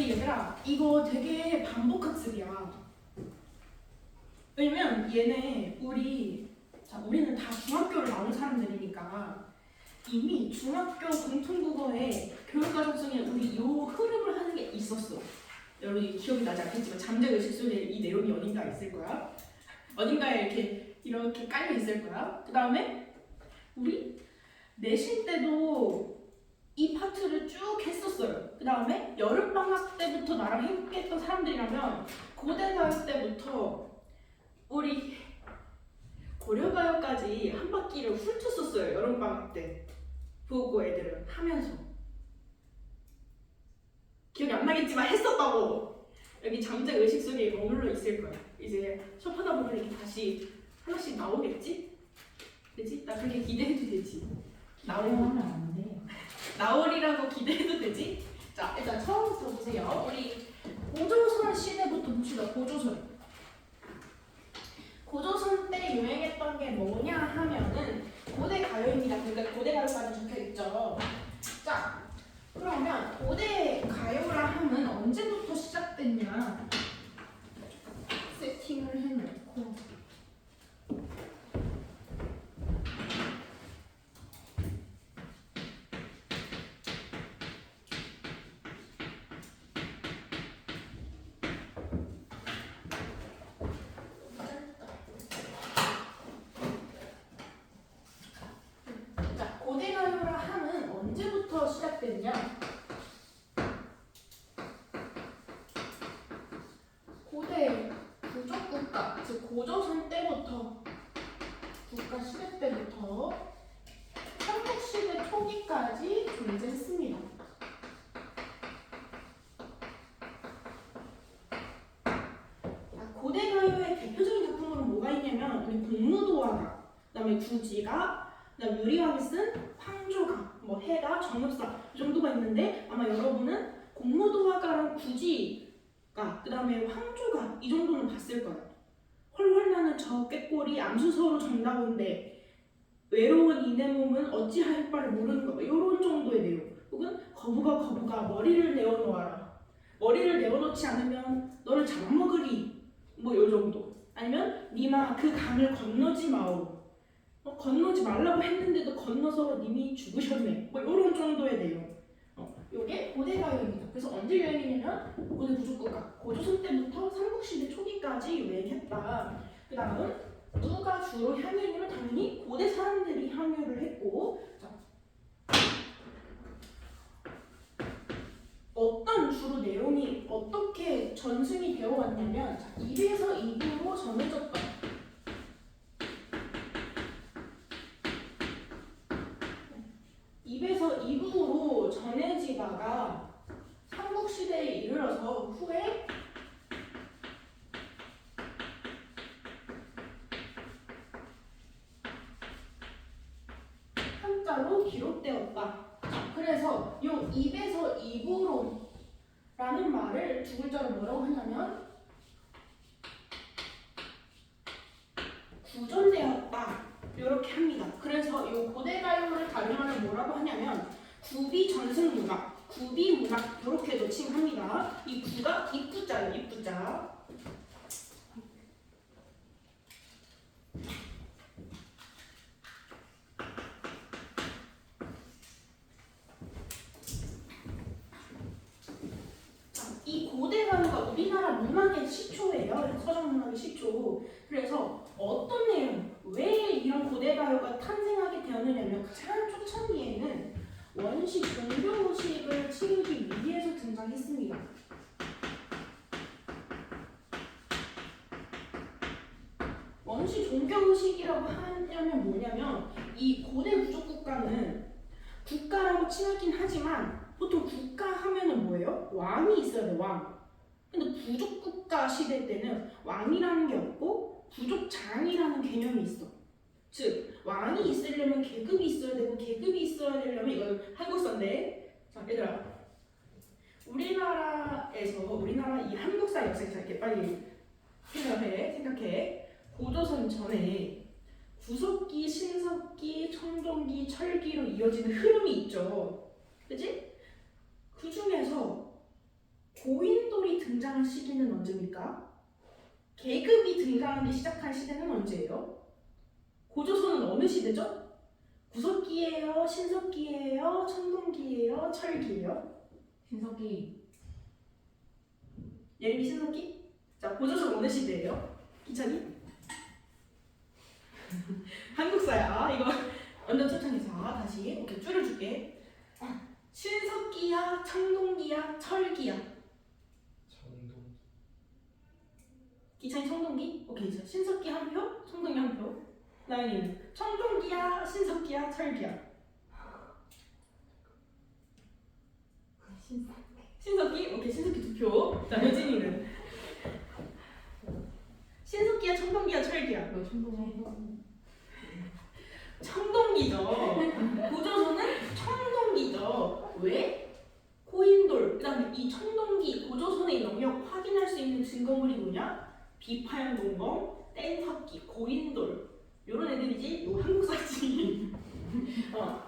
근데 얘들아 이거 되게 반복학습이야. 왜냐면 얘네 우리는 다 중학교를 나온 사람들이니까 이미 중학교 공통국어의 교육과정성에 우리 요 흐름을 하는 게 있었어. 여러분이 기억이 나지 않겠지만 잠재의식 속에 이 내용이 어딘가 있을 거야. 어딘가에 이렇게 깔려 있을 거야. 그 다음에 우리 내신 때도 이 파트를 쭉 했었어요. 그 다음에 여름방학 때부터 나랑 함께했던 사람들이라면 고대가요 때부터 우리 고려가요까지 한 바퀴를 훑었었어요. 여름방학 때 부고 애들은 하면서 기억이 안 나겠지만 했었다고. 여기 잠재의식 속에 머물러 있을 거야. 이제 수업하다 보면 이렇게 다시 하나씩 나오겠지? 그치? 나 그렇게 기대해도 되지? 나오면 안 돼. 나오리라고 기대해도 되지? 자, 일단 처음부터 보세요. 우리 고조선 시대부터 봅시다. 고조선 때 유행했던 게 뭐냐 하면은 고대 가요입니다. 그러니까 고대 가요까지 적혀있죠. 자, 그러면 고대 가요라 함은 언제부터 시작됐냐? 세팅을 해놓고 고대 가요라 함은 언제부터 시작됐냐? 고대 부족국가, 즉 고조선 때부터 국가 시대 때부터 삼국시대 초기까지 존재했습니다. 고대 가요의 대표적인 작품으로 뭐가 있냐면 우리 공무도화가, 그다음에 구지가, 그다음 유리왕이 쓴 황조가, 뭐 해가, 정엽사 이 정도가 있는데 아마 여러분은 공무도화가랑 구지가, 그다음에 황조가 이 정도는 봤을 거예요. 헐헐 나는 저 꾀꼬리 암수서로 정다운데 외로운 이내 몸은 어찌할 바를 모르는 거, 이런 정도의 내용. 혹은 거부가 머리를 내어놓아라. 머리를 내어놓지 않으면 너를 잡아먹으리. 뭐 요 정도. 아니면 니마 그 강을 건너지 마오. 건너지 말라고 했는데도 건너서 님이 죽으셨네. 뭐 이런 정도의 내용. 요게 고대가요입니다. 그래서 언제 유행이냐면 고대 부족국가 고조선 때부터 삼국시대 초기까지 유행했다. 그 다음 누가 주로 향유했냐면 당연히 고대 사람들이 향유를 했고, 자, 어떤 주로 내용이 어떻게 전승이 되어 왔냐면 1에서 2부로 전해졌다. 2에서 2부로 전해지다가 삼국시대에 이르러서 후에 한자로 기록되었다. 그래서 이 2에서 2부로 라는 말을 두 글자로 뭐라고 하냐면 구전되었다 이렇게 합니다. 그래서 이 고대가요를 다른 말로 뭐라고 하냐면 구비전승문학, 구비문학 이렇게도 칭합니다. 이 구가 입구자예요. 입구자. 이 고대가요가 우리나라 문학의 시초예요. 서정문학의 시초. 그래서 어떤 내용, 왜 이런 고대가요가 탄생하게 되었느냐면 가장 초창기에는 원시 종교의식을 치르기 위해서 등장했습니다. 원시 종교의식이라고 하냐면 뭐냐면 이 고대 부족국가는 국가라고 칭하긴 하지만 보통 국가 하면은 뭐예요? 왕이 있어야 돼, 왕. 근데 부족국가 시대 때는 왕이라는 게 없고 부족장이라는 개념이 있어. 즉 왕이 있으려면 계급이 있어야 되고 계급이 있어야 되려면 이걸 한국사인데, 자 얘들아, 우리나라 이 한국사 역사에서 이렇게 빨리 생각해. 고조선 전에 구석기, 신석기, 청동기, 철기로 이어지는 흐름이 있죠. 그지? 그 중에서 고인돌이 등장한 시기는 언제입니까? 계급이 등장하기 시작한 시대는 언제예요? 고조선은 어느 시대죠? 구석기예요? 신석기예요? 청동기예요? 철기예요? 신석기. 예림이 신석기? 자, 고조선 어느 시대예요? 기찬이? 한국사야. 이거 완전 초창기사. 다시 오케이 줄여줄게. 신석기야, 청동기야, 철기야. 청동. 기찬이 청동기? 오케이. 자, 신석기 한 표, 청동기 한 표. 나연이는 청동기야, 신석기야, 철기야. 신석기? 오케이. 신석기 두 표. 자, 여진이는 신석기야, 청동기야, 철기야. 왜 충동해? 청동기죠. 고조선은 청동기죠. 왜? 코인돌. 그다음에 이 청동기 고조선의 영역 확인할 수 있는 증거물이 뭐냐? 비파현동검, 뗀석기, 고인돌. 요런 애들이지. 요 한국사지.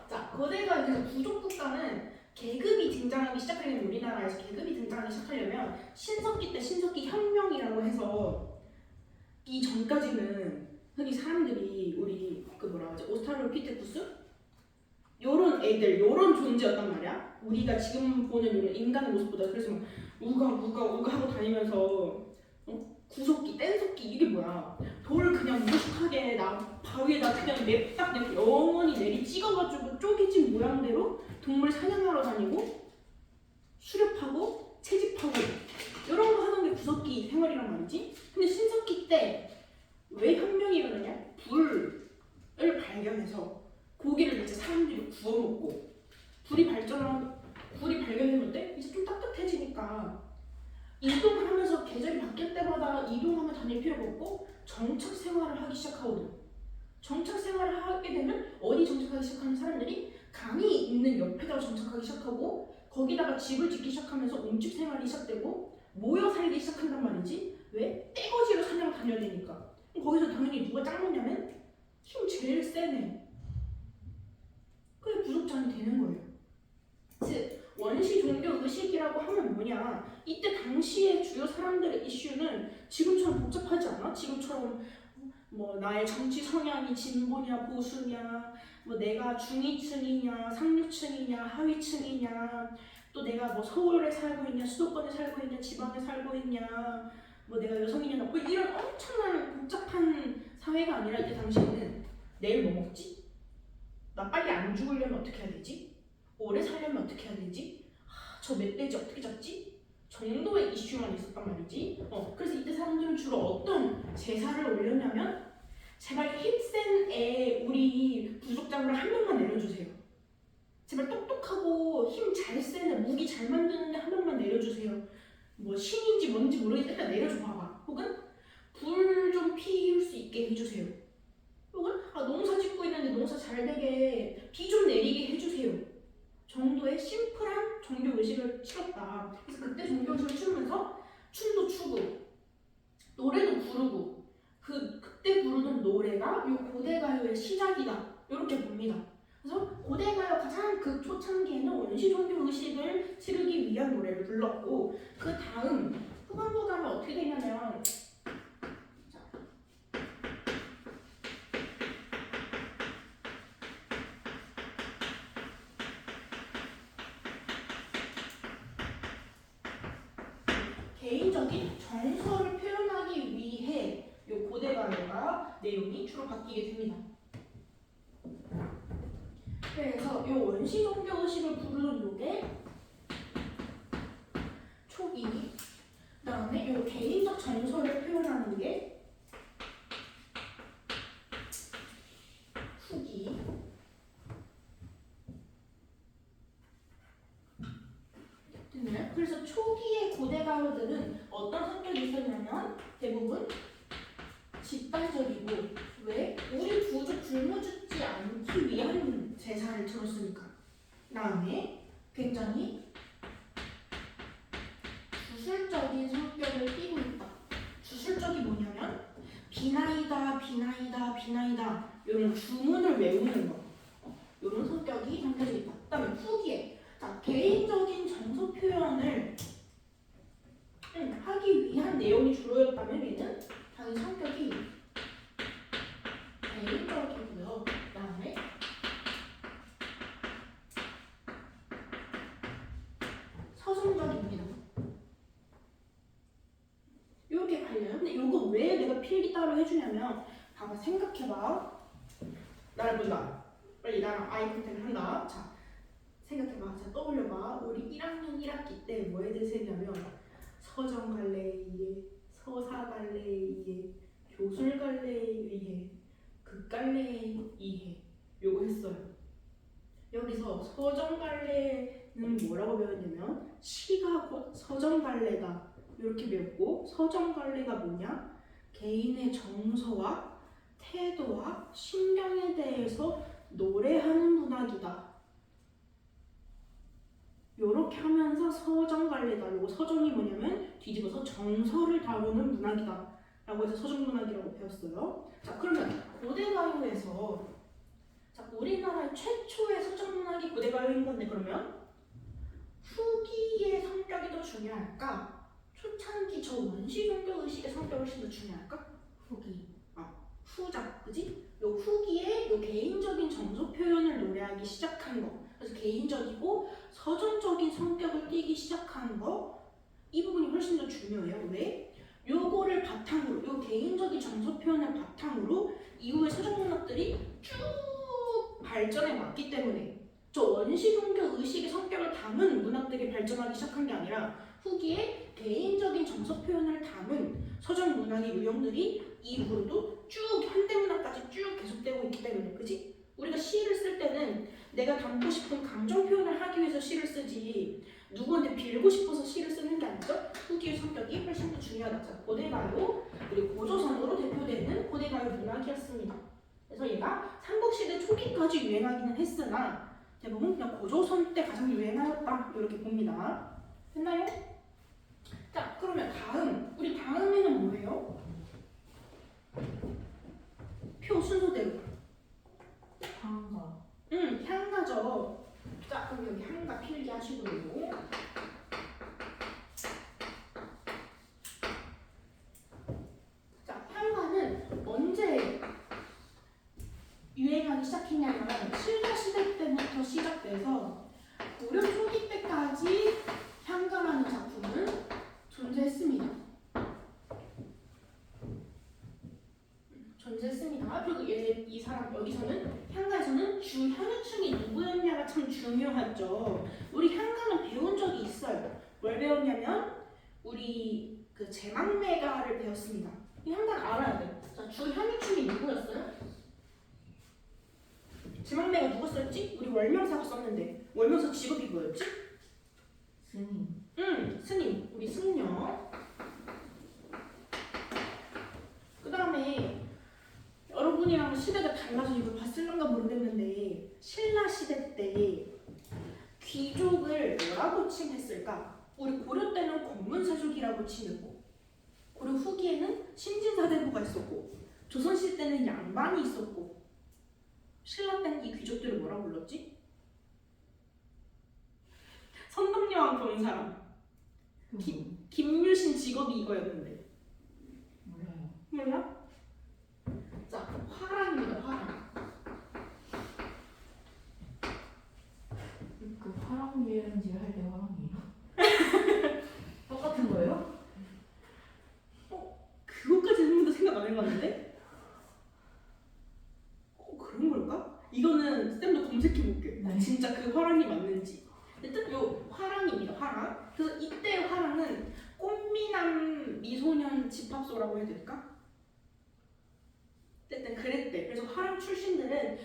자, 거대가 그래서 부족국가는 계급이 등장하기 시작하려면 우리나라에서 계급이 등장하기 시작하려면 신석기 때 신석기 혁명이라고 해서 이 전까지는 흔히 사람들이 우리 그 뭐라 하지 오스트랄로피테쿠스 요런 애들 요런 존재였단 말이야. 우리가 지금 보는 요런 인간의 모습보다. 그래서 막 우가 하고 다니면서 구석기 뗀석기 이게 뭐야. 돌 그냥 무식하게 나 바위에다 그냥 냅딱 영원히 내리 찍어가지고 쪼개진 모양대로 동물 사냥하러 다니고 수렵하고 채집하고 이런 거 하는 게 구석기 생활이란 말이지. 근데 신석기 때 왜 혁명이 일어나냐? 불을 발견해서 고기를 이제 사람들이 구워 먹고 불이 발견했을 때 이제 좀 따뜻해지니까 이동하면서 계절이 바뀔 때마다 이동하며 다닐 필요가 없고 정착 생활을 하기 시작하거든. 정착 생활을 하게 되면 어디 정착하기 시작하는 사람들이 강이 있는 옆에다가 정착하기 시작하고 거기다가 집을 짓기 시작하면서 옹집 생활이 시작되고 모여 살기 시작한단 말이지. 왜? 떼거지로 사냥 다녀야 되니까. 거기서 당연히 누가 짱느냐면 힘 제일 세네. 그게 부족장이 되는 거예요. 즉 원시 종교 의식이라고 하면 뭐냐? 이때 당시에 주요 사람들의 이슈는 지금처럼 복잡하지 않아? 지금처럼 뭐 나의 정치 성향이 진보냐 보수냐, 뭐 내가 중위층이냐 상류층이냐 하위층이냐, 또 내가 뭐 서울에 살고 있냐 수도권에 살고 있냐 지방에 살고 있냐, 뭐 내가 여성이냐 뭐 이런 엄청난 복잡한 사회가 아니라 이때 당시에는 내일 뭐 먹지? 나 빨리 안 죽으려면 어떻게 해야 되지? 오래 살려면 어떻게 해야 되지? 저 멧돼지 어떻게 잡지? 정도의 이슈만 있었단 말이지. 그래서 이때 사람들은 주로 어떤 제사를 올렸냐면 제발 힘센 애 우리 부족장으로 한 명만 내려주세요. 제발 똑똑하고 힘 잘 센 애 무기 잘 만드는 애 한 명만 내려주세요. 뭐 신인지 뭔지 모르겠다 일단 내려줘 봐봐. 혹은 불 좀 피울 수 있게 해주세요. 혹은 농사 짓고 있는데 농사 잘 되게 비 좀 내리게 해주세요. 정도의 심플한 종교 의식을 치렀다. 그래서 그때 종교 의식을 치르면서 춤도 추고 노래도 부르고 그때 부르던 노래가 요 고대 가요의 시작이다. 이렇게 봅니다. 그래서 고대 가요 가장 그 초창기에는 원시 종교 의식을 치르기 위한 노래를 불렀고 그 다음 후반부 가면 어떻게 되냐면 개인적인 정서를 표현하기 위해 요 고대 가요가 내용이 주로 바뀌게 됩니다. 그래서 요 원시 종교 의식을 부르는 요게 초기, 그다음에 요 개인적 정서를 표현하는 게 후기, 됐나요? 그래서 초기의 고대 가요들은 어떤 성격이 있었냐면 대부분 집단적이고, 왜? 우리 부족 굶어 죽지 않기 위한 제사를 들었으니까. 그다음에 굉장히 주술적인 성격을 띠고 있다. 주술적이 뭐냐면 비나이다 비나이다 비나이다 이런 주문을 외우는 거. 이런 성격이 담겨져 있다. 그다음에 후기에 자 개인적인 정서 표현을 하기 위한 내용이 주로였다면 얘는 당연히 성격이 개인적이고요. 그다음에 서정적입니다. 이렇게 갈려요. 근데 이거 왜 내가 필기 따로 해주냐면 봐봐 생각해봐. 나를 본다. 빨리 나랑 아이 컨택을 한다. 자 생각해봐. 자 떠올려봐. 우리 1학년 1학기 때 뭐에 대해서 했냐면 서정 갈래에 의해, 서사 갈래에 의해, 교술 갈래에 의해, 극 갈래에 의해 요거 했어요. 여기서 서정 갈래는 뭐라고 배웠냐면 시가 곧 서정 갈래다 이렇게 배웠고 서정 갈래가 뭐냐? 개인의 정서와 태도와 신경에 대해서 노래하는 문학이다. 요렇게 하면서 서정갈래다. 요거 서정이 뭐냐면 뒤집어서 정서를 다루는 문학이다 라고 해서 서정문학이라고 배웠어요. 자 그러면 고대가요에서 자 우리나라의 최초의 서정문학이 고대가요인 건데 그러면 후기의 성격이 더 중요할까? 초창기 저 원시종교 의식의 성격이 훨씬 더 중요할까? 후기. 후자, 그지? 요 후기에 요 개인적인 정서 표현을 노래하기 시작한 거. 그래서 개인적이고 서정적인 성격을 띠기 시작한 거. 이 부분이 훨씬 더 중요해요. 왜? 요거를 바탕으로, 요 개인적인 정서 표현을 바탕으로 이후에 서정문학들이 쭉 발전해 왔기 때문에 저 원시종교 의식의 성격을 담은 문학들이 발전하기 시작한 게 아니라 후기에 개인적인 정서 표현을 담은 서정 문학의 유형들이 이후로도 쭉 현대문학까지 쭉 계속되고 있기 때문에 그지? 우리가 시를 쓸 때는 내가 담고 싶은 감정 표현을 하기 위해서 시를 쓰지 누구한테 빌고 싶어서 시를 쓰는 게 아니죠? 후기의 성격이 훨씬 더 중요하다. 자, 고대가요 그리고 고조선으로 대표되는 고대가요 문학이었습니다. 그래서 얘가 삼국시대 초기까지 유행하기는 했으나 대부분 그냥 고조선 때 가장 유행하였다 이렇게 봅니다. 됐나요? 자 그러면 다음 우리 다음에는 뭐예요? 표 순서대로 방가. 향가죠. 자 그럼 여기 향가 필기 하시고요. 자 향가는 언제 유행하기 시작했냐면 신라시대 때부터 시작돼서 고려 초기 때까지 향가라는 작품은 존재했습니다. 그리고 이 사람 여기서는 향가에서는 주 향유충이 누구였냐가 참 중요하죠. 우리 향가는 배운 적이 있어요. 뭘 배웠냐면 우리 그 제망매가를 배웠습니다. 이 향가는 알아야 돼. 자, 주 향유충이 누구였어요? 제망매가 누구 썼지? 우리 월명사가 썼는데 월명사 직업이 뭐였지? 스님. 스님. 우리 승려. 그 다음에 여러분이랑 시대가 달라서 이걸 봤을런가 모르겠는데 신라 시대 때 귀족을 뭐라고 칭했을까? 우리 고려 때는 공문세족이라고 칭했고 고려 후기에는 신진사대부가 있었고 조선시대 때는 양반이 있었고 신라 때는 이 귀족들을 뭐라고 불렀지? 선덕여왕 본 사람 김유신 직업이 이거였는데 몰라요. 몰라? 자, 화랑입니다. 화랑. 그 화랑 유해은지 할 때 화랑이에요? 똑같은 거예요? 그것까지 한 번도 생각 안 해봤는데? 그런 걸까? 이거는 쌤도 검색해볼게. 네. 진짜 그 화랑이 맞는지. 일단 요 화랑입니다. 화랑. 그래서 이때 화랑은 꽃미남 미소년 집합소라고 해야 될까? 어쨌든 그랬대. 그래서 화랑 출신들은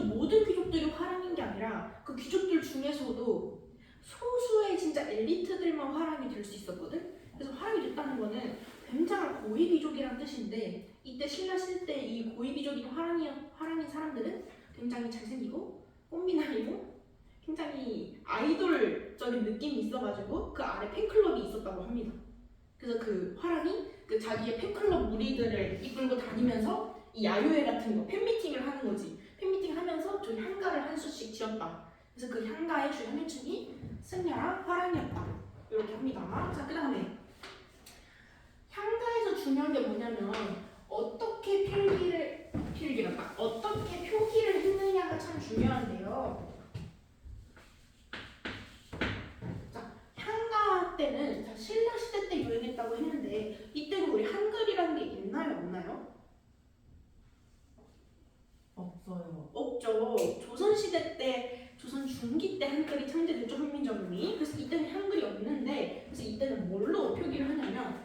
모든 귀족들이 화랑인 게 아니라 그 귀족들 중에서도 소수의 진짜 엘리트들만 화랑이 될 수 있었거든. 그래서 화랑이 됐다는 거는 굉장한 고위 귀족이란 뜻인데 이때 신라 시대 때 이 고위 귀족인 화랑인 사람들은 굉장히 잘생기고 꽃미남이고 굉장히 아이돌적인 느낌이 있어가지고 그 아래 팬클럽이 있었다고 합니다. 그래서 그 화랑이 그 자기의 팬클럽 무리들을 이끌고 다니면서 이 야유회 같은 거 팬미팅을 하는 거지. 팬미팅 하면서 저희 향가를 한 수씩 지었다. 그래서 그 향가의 주요 한유층이 승려랑 화랑이었다. 이렇게 합니다. 자, 그 다음에 향가에서 중요한 게 뭐냐면 어떻게 어떻게 표기를 했느냐가 참 중요한데요. 자, 향가 때는 자, 신라 시대 때 유행했다고 했는데 이때는 우리 한글이라는 게 있나요, 없나요? 없어요. 없죠. 조선 시대 때, 조선 중기 때 한글이 창제됐죠, 한민족음이. 그래서 이때는 한글이 없는데, 그래서 이때는 뭘로 표기를 하냐면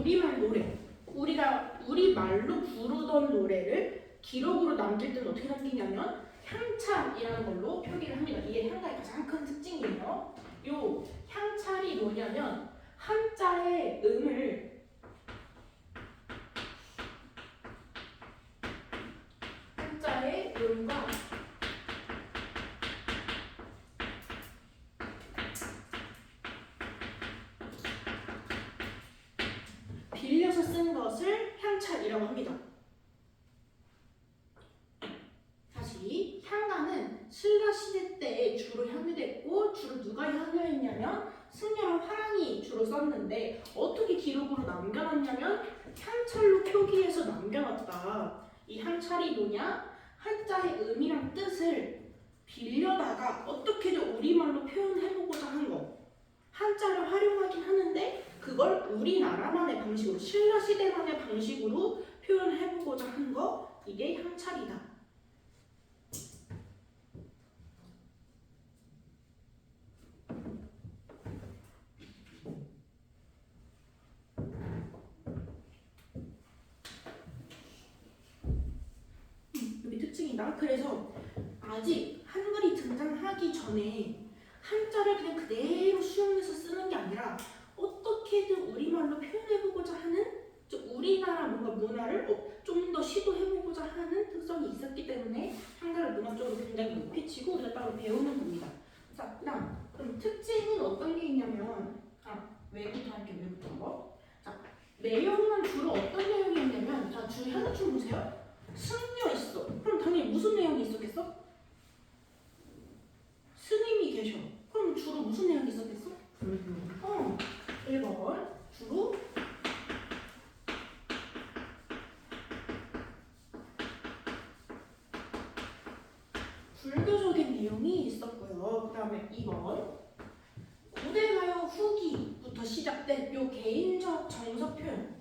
우리말 노래, 우리가 우리말로 부르던 노래를 기록으로 남길 때는 어떻게 남기냐면 향찰이라는 걸로 표기를 합니다. 이게 향가의 가장 큰 특징이에요. 요 향찰이 뭐냐면 한자의 음을 한자의 음과 빌려서 쓴 것을 향찰이라고 합니다. 다시 향가는 신라 시대 때 주로 향유됐고 주로 누가 향유했냐면 승려랑 화랑이 주로 썼는데 어떻게 기록으로 남겨놨냐면 향찰로 표기해서 남겨놨다. 이 향찰이 뭐냐? 한자의 의미랑 뜻을 빌려다가 어떻게든 우리말로 표현해보고자 한 거. 한자를 활용하긴 하는데 그걸 우리나라만의 방식으로 신라 시대만의 방식으로 표현해보고자 한 거. 이게 향찰이다. 여기 특징이다. 그래서 아직 한글이 등장하기 전에 한자를 그냥 그대로 수용해서 쓰는 게 아니라 어떻게든 우리말로 표현해보고자 하는 우리나라 뭔가 문화를 좀 더 시도해보고자 하는 특성이 있었기 때문에 한글을 문학적으로 굉장히 높이 치고 우리가 따로 배우는 겁니다. 자, 그럼 특징은 어떤 게 있냐면 왜부터 할게 왜부터 자, 내용은 주로 어떤 내용이 있냐면 자, 주의 하나쯤 보세요. 승려 있어. 그럼 당연히 무슨 내용이 있었겠어? 스님이 계셔. 그럼 주로 무슨 내용이 있었겠어? 불교. 1번 주로 불교적인 내용이 있었고요. 그 다음에 2번 고대가요 후기부터 시작된 요 개인적 정서 표현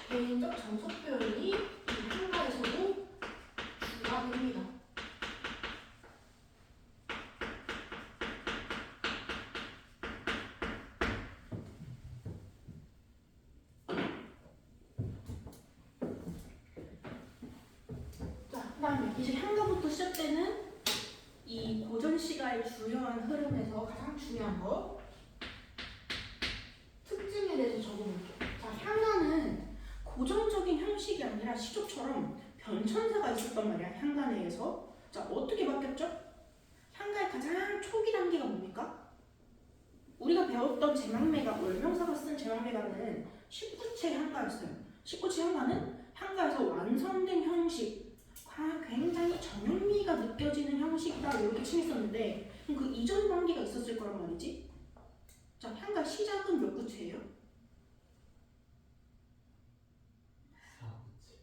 개인적 정서 표현이 이 한가에서도 주가 됩니다. 자, 그 다음에 이제 향가부터 시작되는 이 고전 시가의 주요한 흐름에서 가장 중요한 거 특징에 대해서 적어볼게요. 자, 향가는 고전적인 형식이 아니라 시조처럼 변천사가 있었단 말이야. 향가 내에서. 자, 어떻게 바뀌었죠? 향가의 가장 초기 단계가 뭡니까? 우리가 배웠던 제망매가 월명사가 쓴 제망매가는 19체 향가였어요. 19체 향가는 향가에서 완성된 형식 굉장히 정형미가 느껴지는 형식이다 이렇게 칭했었는데 그럼 그 이전 단계가 있었을 거란 말이지. 자, 향가 시작은 몇 구체예요?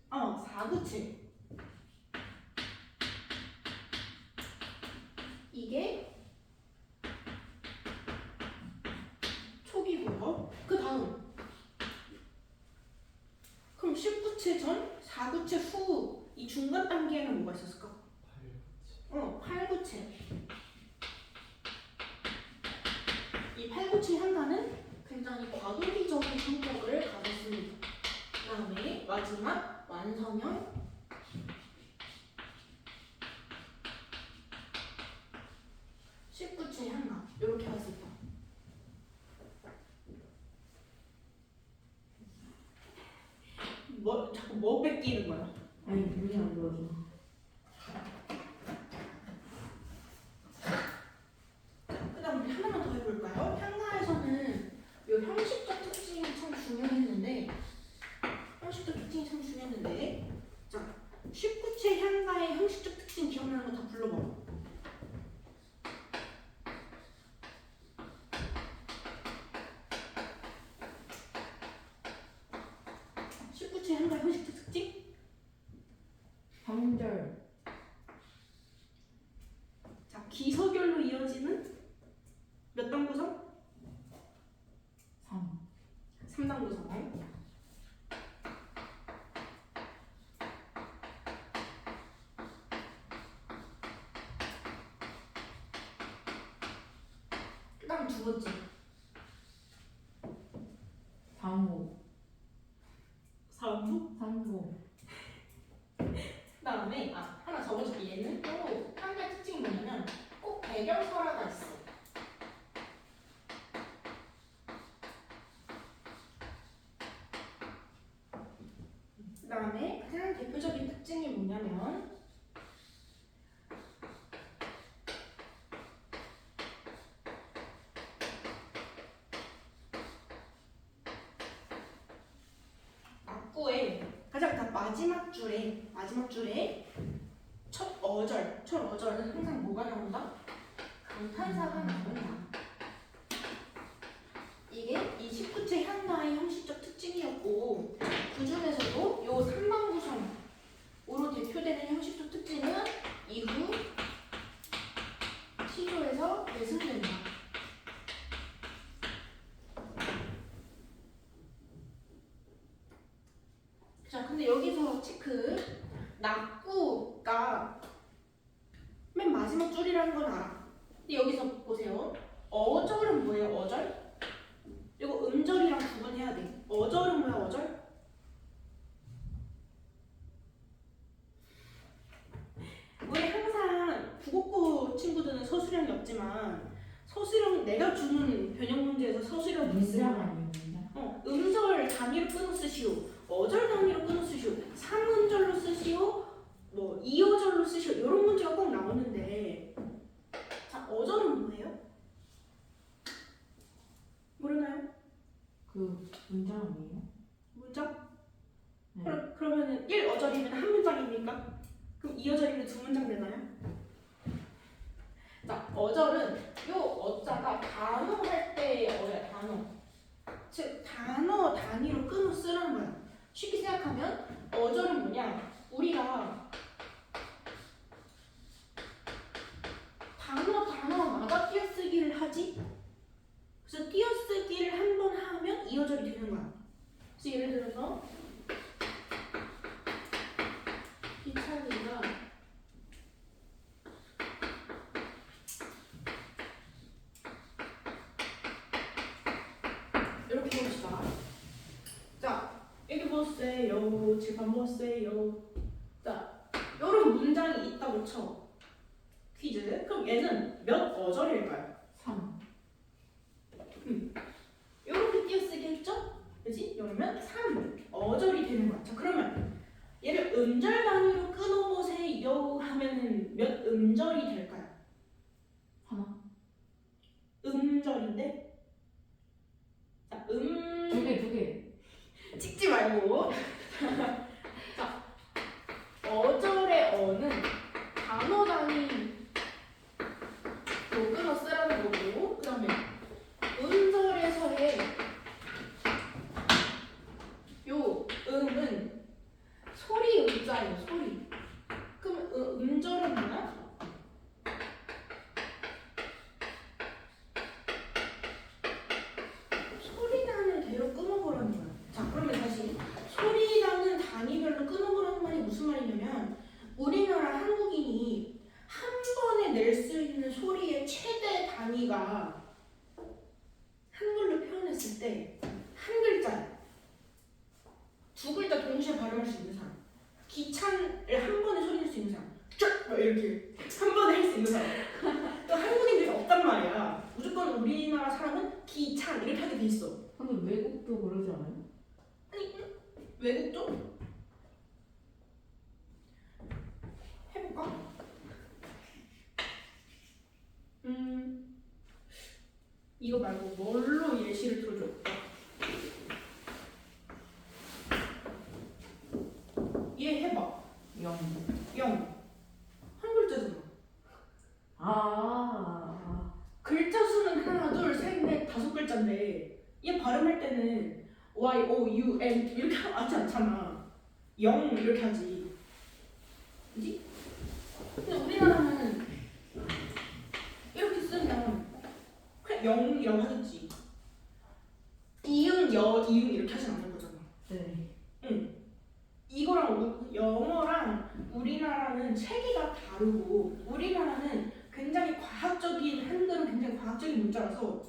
4구체. 이게 초기고요. 그 다음 그럼 19체 전, 4구체 후 이 중간 단계에는 뭐가 있었을까? 8구체. 이 8구체 향가는 굉장히 과도기적인 성격을 가졌습니다. 그 다음에 마지막 완성형 19체 향가 이렇게 갔었다. 자꾸 뭐 뺏기는 거야? 아니 문이 안 들어줘. 그 다음 우리 하나만 더 해볼까요? 향가에서는 이 형식적 특징이 참 중요했는데 자 19체 향가의 형식적 특징 기억나는 거 다 불러봐. 19체 향가의 형식적 특징? 방절. 자 기서결로 이어지는 몇 단 구성? 3. 3단 구성. 그 다음 두 번째 3호. 4부. 3호. 그 다음에 하나 적어줄게. 얘는 또 향가의 특징이 뭐냐면 꼭 배경설화가 있어. 그 다음에 가장 대표적인 특징이 뭐냐면 악구의 가장 다 마지막 줄에 첫 어절은 항상 뭐가 나온다? 감탄사가 나온다. 이게 이 19체 향가의 형식적 특징이었고 그 중에서도 요 3번 구성으로 대표되는 형식적 특징은 이후 시조에서 계승된다. 자, 근데 여기서 체크. 낙구가 맨 마지막 줄이라는 건 알아. 근데 여기서 보세요. 어절은 뭐예요? 어절? 이거 음절이랑 구분해야 돼. 어절은 뭐야? 어절? 우리 항상 국어고 친구들은 서술형이 없지만 서술형 내가 주는 변형 문제에서 서술형이 문장 있으면 아니에요 문장? 음절 단위로 끊어 쓰시오. 어절 단위로 끊어 쓰시오. 3음절로 쓰시오. 뭐 2어절로 쓰시오. 이런 문제가 꼭 나오는데 자, 어절은 뭐예요? 모르나요? 그 문장 아니에요? 문장? 네. 그러면은 1어절이면 한 문장입니까? 그럼 2어절이면 두 문장 되나요? 자, 어절은 요 어자가 단어 할 때의 어야, 단어. 즉 단어 단위로 끊어 쓰라는 거야. 쉽게 생각하면 어절은 뭐냐? 우리가 단어마다 띄어쓰기를 하지. 그래서 띄어쓰기를 한 번 하면 2어절이 되는 거야. 그래서 예를 들어서 기차리가 이렇게 해봅시다. 자, 여기 보세요. 집 안 보세요. 자, 이런 문장이 있다고 쳐. 퀴즈. 그럼 얘는 몇 어절일까요? 3. 이렇게 띄어쓰기 했죠? 그지? 그러면 3어절이 되는 거야. 자, 그러면 얘를 음절 단위로 끊어보세요 하면은 몇 음절이 될까요? 하나. 음절인데? 자, 두 개. 찍지 말고. 자, 어절의 어는 단어 단위로 끊어 쓰라는 거고, 그 다음에 음절에서의 요 음은 소리 음자예요, 소리. 그럼 음절은 뭐야? 소리 나는 대로 끊어보라는 거야. 자, 그러면 다시 소리 나는 단위별로 끊어보라는 말이 무슨 말이냐면 우리나라 한국인이 한 번에 낼 수 있는 소리의 최대 단위가 한글로 표현했을 때 한 글자야. 두 글자 동시에 발음할 수 있는 사람. 기찬을 한 번에 소리 낼 수 있는 사람. 쫙! 막 이렇게 한 번에 할 수 있는 사람. 또 한국인들이 없단 말이야. 무조건 우리나라 사람은 기찬 이렇게 하게 돼 있어. 근데 외국도 그러지 않아요? 아니, 외국도? 이거 말고 뭘로 예시를 들어줘? 얘 해봐. 영. 영. 한 글자잖아. 글자 수는 하나, 둘, 셋, 넷, 다섯 글자인데 얘 발음할 때는 Y, O, U, N 이렇게 하지 않잖아. 영 이렇게 하지. 그지? 근데 우리나라는 이렇게 쓰면 그냥 영이라고 하겠지. 이응, 이응 이렇게 하진 않는 거잖아. 네. 이거랑 영어랑 우리나라는 체계가 다르고 우리나라는 굉장히 과학적인 한글은 굉장히 과학적인 문자라서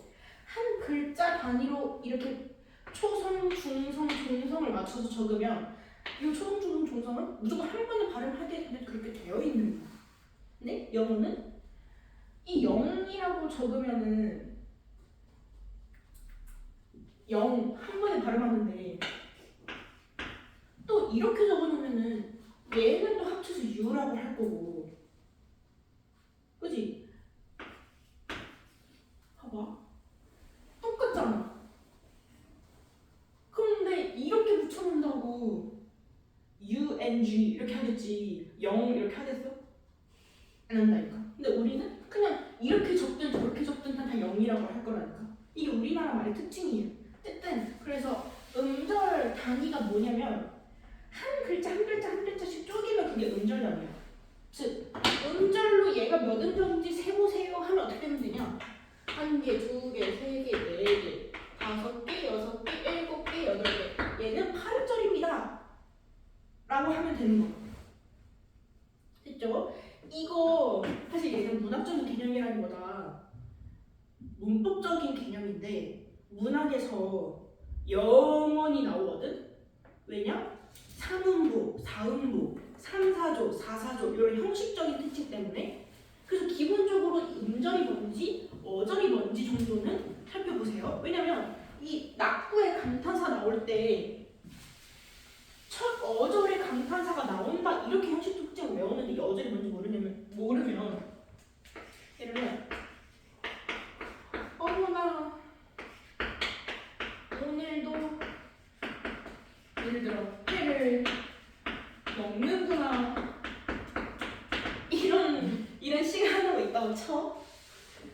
한 글자 단위로 이렇게 초성, 중성, 종성을 맞춰서 적으면 이 초성, 중성, 종성은 무조건 한 번에 발음하게 그렇게 되어 있는 거야. 근데 영어는 이 영이라고 적으면은 영 한 번에 발음하는데 또 이렇게 적어놓으면은 얘는 또 합쳐서 U라고 할 거고, 그지? 봐봐, 똑같잖아. 그런데 이렇게 붙여놓는다고 UNG 이렇게 하겠지, 영 이렇게 하겠어? 안 한다니까. 근데 우리는 그냥 이렇게 적든 저렇게 적든 다 0이라고 할 거라니까. 이게 우리나라 말의 특징이에요. 어쨌든 그래서 음절 단위가 뭐냐면 한 글자 한 글자 한 글자씩 쪼개면 그게 음절 단위야. 즉 음절로 얘가 몇 음절인지 세보세요 하면 어떻게 되면 되냐? 한 개, 두 개, 세 개, 네 개, 다섯 개, 여섯 개, 일곱 개, 여덟 개. 얘는 8음절입니다. 라고 하면 되는 거야. 됐죠? 이거 사실 얘는 문학적인 개념이라기보다 문법적인 개념인데 문학에서 영원히 나오거든? 왜냐? 3음보, 4음보, 3사조, 4사조 이런 형식적인 특징 때문에. 그래서 기본적으로 음절이 뭔지 어절이 뭔지 정도는 살펴보세요. 왜냐면 이 낙구의 감탄사 나올 때 첫 어절의 감탄사가 나온다 이렇게 형식 특징을 외우는데 이 어절이 뭔지 모르면 예를 들면 어머나 오늘도 예를 들어 회를 먹는구나 이런 시가 하나가 있다고 쳐.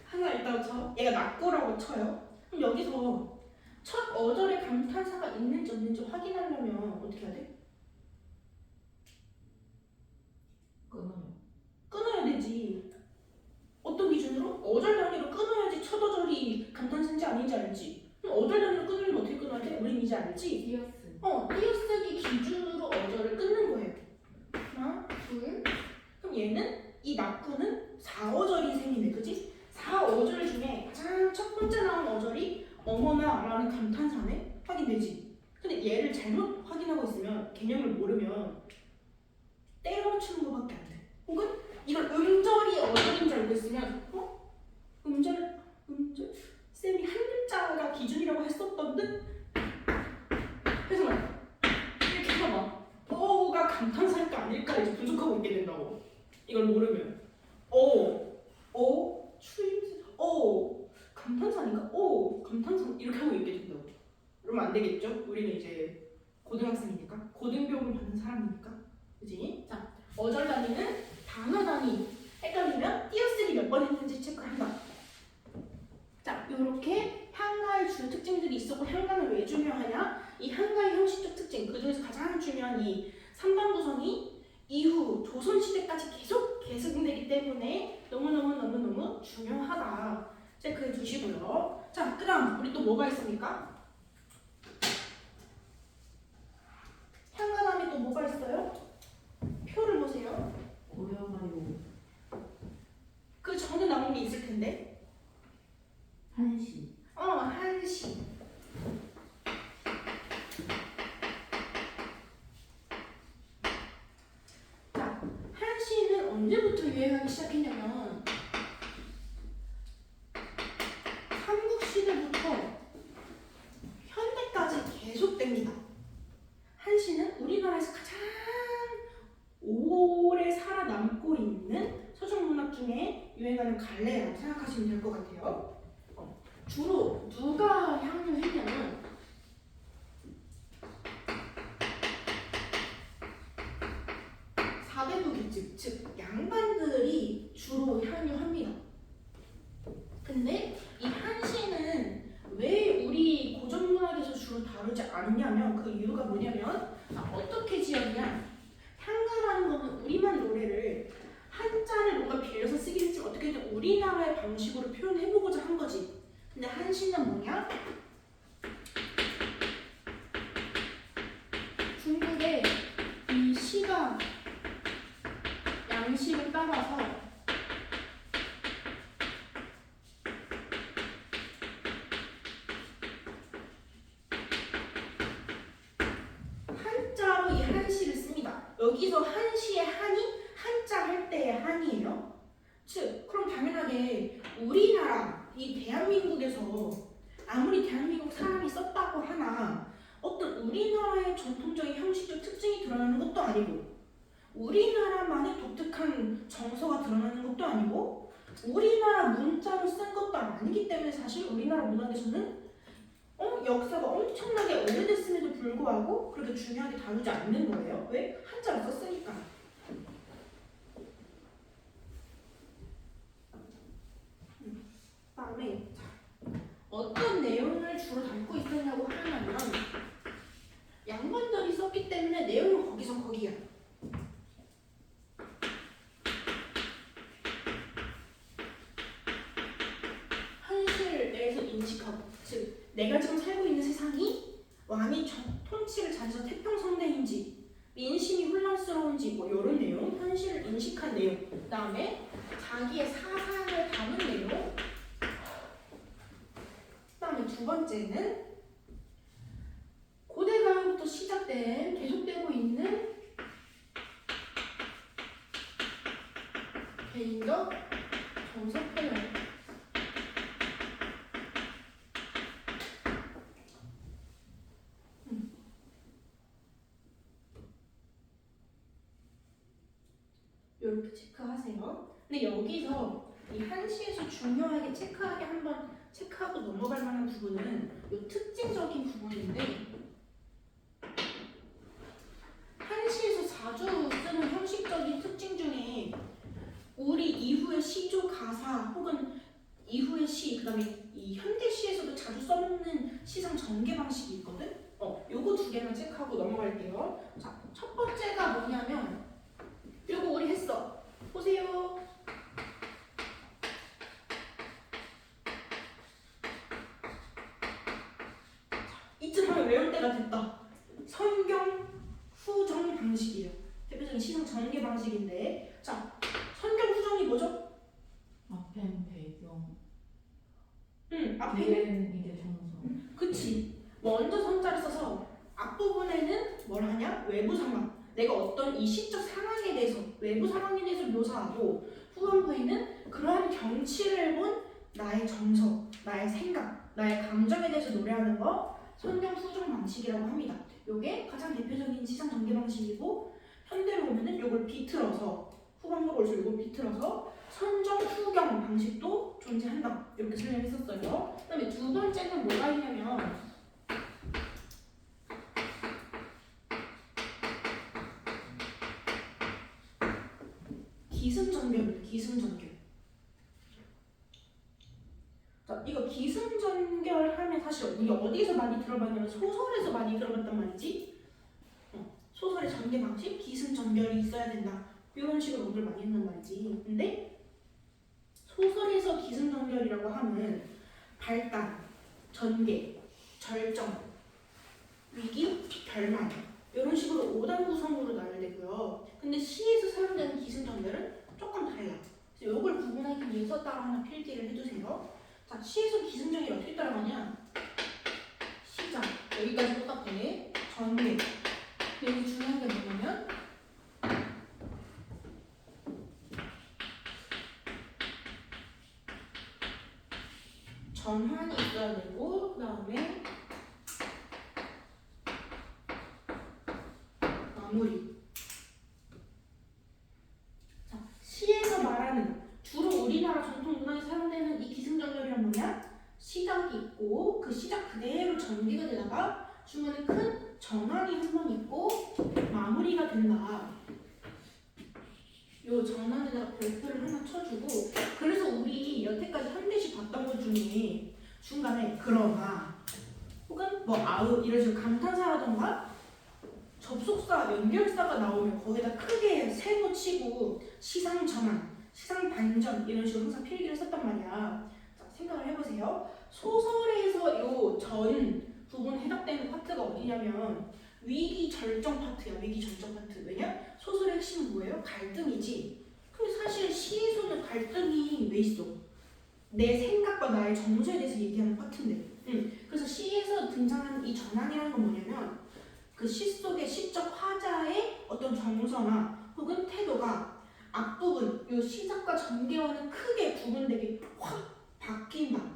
하나 있다고 쳐. 얘가 낙고라고 쳐요. 그럼 여기서 첫 어절에 감탄사가 있는지 없는지 확인하려면 어떻게 해야 돼? 끊어야 되지. 어떤 기준으로? 어절 단위로 끊어야지 첫 어절이 감탄사인지 아닌지 알지. 그럼 어절 단위로 끊으려면 어떻게 끊어야 돼? 우린 이제 알지? 띄어쓰. 띄어쓰기 기준으로 어절을 끊는 거예요. 하나, 둘. 그럼 얘는 이 낙구는 4어절인 셈이네, 그지? 4어절 중에 가장 첫 번째 나온 어절이 어머나 라는 감탄사네? 확인되지? 근데 얘를 잘못 확인하고 있으면 개념을 모르면 때려맞추는 것밖에 안 돼. 혹은 이걸 음절이 어절인 줄 알고 있으면 음절? 쌤이 한 글자가 기준이라고 했었던 듯? 그래서 이렇게 해서 막 어가 감탄사일까 아닐까 이제 분석하고 있게 된다고. 이걸 모르면 추임새 감탄사니까 감탄사 이렇게 하고 있게 된다고. 그러면 안 되겠죠? 우리는 이제 고등학생이니까 고등교육을 받는 사람이니까, 그지? 자, 어절 단위는 단어 단위. 헷갈리면 띄어쓰기 몇 번 했는지 체크한다. 자, 요렇게 한가의 주요 특징들이 있었고 한가는 왜 중요하냐? 이 한가의 형식적 특징, 그 중에서 가장 중요한 이 3단 구성이 이후 조선시대까지 계속 계승되기 때문에 너무너무 중요하다. 체크해 주시고요. 자, 그 다음 우리 또 뭐가 있습니까? 한가 다음에 또 뭐가 있어요? 표를 보세요. 고려가요. 그 전에 나온 게 있을 텐데. 한시. 한시. 자, 한시는 언제부터 유행하기 시작했냐면 삼국시대부터 현대까지 계속됩니다. 한시는 우리나라에서 가장 오래 살아남고 있는 서정문학 중에 유행하는 갈래라고 생각하시면 될 것 같아요. 주로 누가 향유했냐면 사대부 계층, 즉 양반들이 주로 향유합니다. 근데 이 한시는 왜 우리 고전문학에서 주로 다루지 않냐면 그 이유가 뭐냐면 어떻게 지었냐? 향가라는 거는 우리만 노래를 한자를 뭔가 빌려서 쓰긴 했지만 어떻게든 우리나라의 방식으로 표현해보고자 한 거지. 근데 한시는 뭐냐? 중국의 이 시가 양식을 따라서 한자로 이 한시를 씁니다. 여기서 한시의 한이 한자 할 때의 한이에요. 즉 그럼 당연하게 우리나라 이 대한민국에서 아무리 대한민국 사람이 썼다고 하나 어떤 우리나라의 전통적인 형식적 특징이 드러나는 것도 아니고 우리나라만의 독특한 정서가 드러나는 것도 아니고 우리나라 문자로 쓴 것도 아니기 때문에 사실 우리나라 문학에서는 역사가 엄청나게 오래됐음에도 불구하고 그렇게 중요하게 다루지 않는 거예요. 왜? 한자로 썼으니까. 다음에 어떤 내용을 주로 담고 있었냐고 하면 양반들이 썼기 때문에 내용은 거기서 거기야. 현실을 내에서 인식하고, 즉 내가 지금 살고 있는 세상이 왕이 통치를 잘해서 태평성대인지 민심이 혼란스러운지 뭐 이런 내용, 현실을 인식한 내용, 그 다음에 자기의 사상을 담은 내용, 그 다음에 두 번째는 고대 가요부터 시작된 계속되고 있는 개인적 정서 표현. 이렇게 체크하세요. 근데 여기서 이 한시에서 중요하게 체크하고 넘어갈 만한 부분은 이 특징적인 부분인데 한시에서 자주 쓰는 형식적인 특징 중에 우리 이후의 시조 가사 혹은 이후의 시, 그 다음에 이 현대 시에서도 자주 써먹는 시상 전개 방식이 있거든? 요거 두 개만 체크하고 넘어갈게요. 자, 첫 번째가 뭐냐면 요거 우리 했어. 보세요. 이쯤 하면 외울 때가 됐다. 선경 후정 방식이에요. 대표적인 시상 전개 방식인데, 자, 선경 후정이 뭐죠? 앞엔 배경, 앞에는 뒤에는 이제 정서. 그치. 먼저 선자를 써서 앞부분에는 뭘 하냐? 외부 상황. 내가 어떤 이 시적 상황에 대해서, 외부 상황에 대해서 묘사하고, 후반부에는 그러한 경치를 본 나의 정서, 나의 생각, 나의 감정에 대해서 노래하는 거 선경 후정 방식이라고 합니다. 요게 가장 대표적인 시상 전개 방식이고, 현대로 오면은 요걸 비틀어서, 후반부로 올수록 요걸 비틀어서 선정 후경 방식도 존재한다. 이렇게 설명했었어요. 그 다음에 두 번째는 뭐가 있냐면 기승전결입니다. 기승전결. 자, 이거 기승전결 하면 사실 우리 어디서 많이 들어봤냐면 소설에서 많이 들어봤단 말이지. 소설의 전개 방식, 기승전결이 있어야 된다. 이런 식으로 오늘 많이 했단 말이지. 근데 소설에서 기승전결이라고 하면 발단, 전개, 절정, 위기, 결말 이런 식으로 5단 구성으로 나열되고요. 근데 시에서 사용되는 기승전결은 조금 달라. 그래서 이걸 구분하기 위해서 따로 하나 필기를 해주세요. 자, 시에서 기승전결이 어떻게 따라가냐? 시작, 여기까지 똑같아. 전개. 여기 중요한 게 뭐냐면 전환이 있어야 되고, 그 다음에 마무리. 자, 시에서 말하는 주로 우리나라 전통 문화에 사용되는 이 기승전결이란 뭐냐? 시작이 있고 그 시작 그대로 전개가 되다가 중간에 큰 전환이 한 번 있고 마무리가 된다. 요 전환에다가 별표를 하나 쳐주고 그래서 우리 여태까지 한 대씩 봤던 것 중에 중간에 그러나 혹은 뭐 아우 이런 식으로 감탄사라던가 접속사, 연결사가 나오면 거기다 크게 세모 치고 시상 전환, 시상 반전 이런 식으로 항상 필기를 썼단 말이야. 자, 생각을 해보세요. 소설에서 요 전 부분 해당되는 파트가 어디냐면 위기 절정 파트야. 위기 절정 파트. 왜냐? 소설의 핵심은 뭐예요? 갈등이지. 근데 사실 시에서는 갈등이 왜 있어? 내 생각과 나의 정서에 대해서 얘기하는 파트인데. 그래서 시에서 등장하는 이 전환이라는 건 뭐냐면 그 시 속의 시적 화자의 어떤 정서나 혹은 태도가 앞부분, 요 시작과 전개와는 크게 구분되게 확 바뀐다.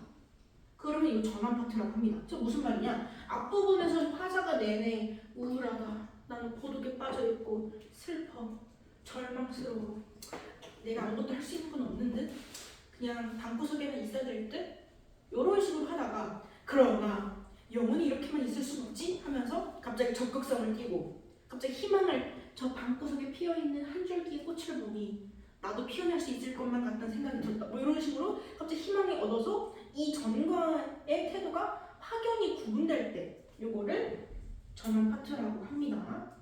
그러면 이 전환 파트라고 합니다. 저 무슨 말이냐? 앞부분에서 화자가 내내 우울하다. 나는 고독에 빠져있고 슬퍼, 절망스러워. 내가 아무것도 할 수 있는 건 없는 듯? 그냥 방구석에만 있어야 될 듯? 이런 식으로 하다가 그러나 영원히 이렇게만 있을 순 없지? 하면서 갑자기 적극성을 띠고 갑자기 희망을 저 방구석에 피어있는 한 줄기의 꽃을 보니 나도 피어날 수 있을 것만 같다는 생각이 들었다. 뭐 이런 식으로 갑자기 희망이 얻어서 이 전과의 태도가 확연히 구분될 때 요거를 전환 파트라고 합니다.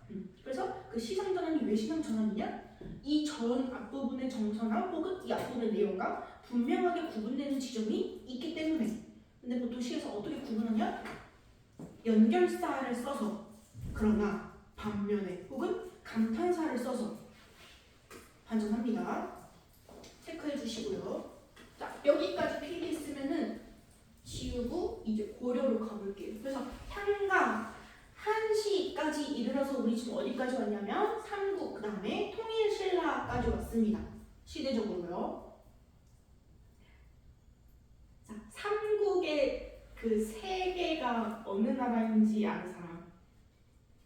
그래서 그 시상 전환이 왜 시상 전환이냐? 이 전 앞부분의 정서나 혹은 이 앞부분의 내용과 분명하게 구분되는 지점이 있기 때문에. 근데 보통 시에서 어떻게 구분하냐? 연결사를 써서 그러나 반면에 혹은 감탄사를 써서 반전합니다. 체크해 주시고요. 자, 여기까지 필기했으면은 지우고 이제 고려로 가볼게요. 그래서 향가 한시까지 이르러서 우리 지금 어디까지 왔냐면 삼국 그 다음에 통일신라까지 왔습니다. 시대적으로요. 자, 삼국의 그 세 개가 어느 나라인지 아는 사람?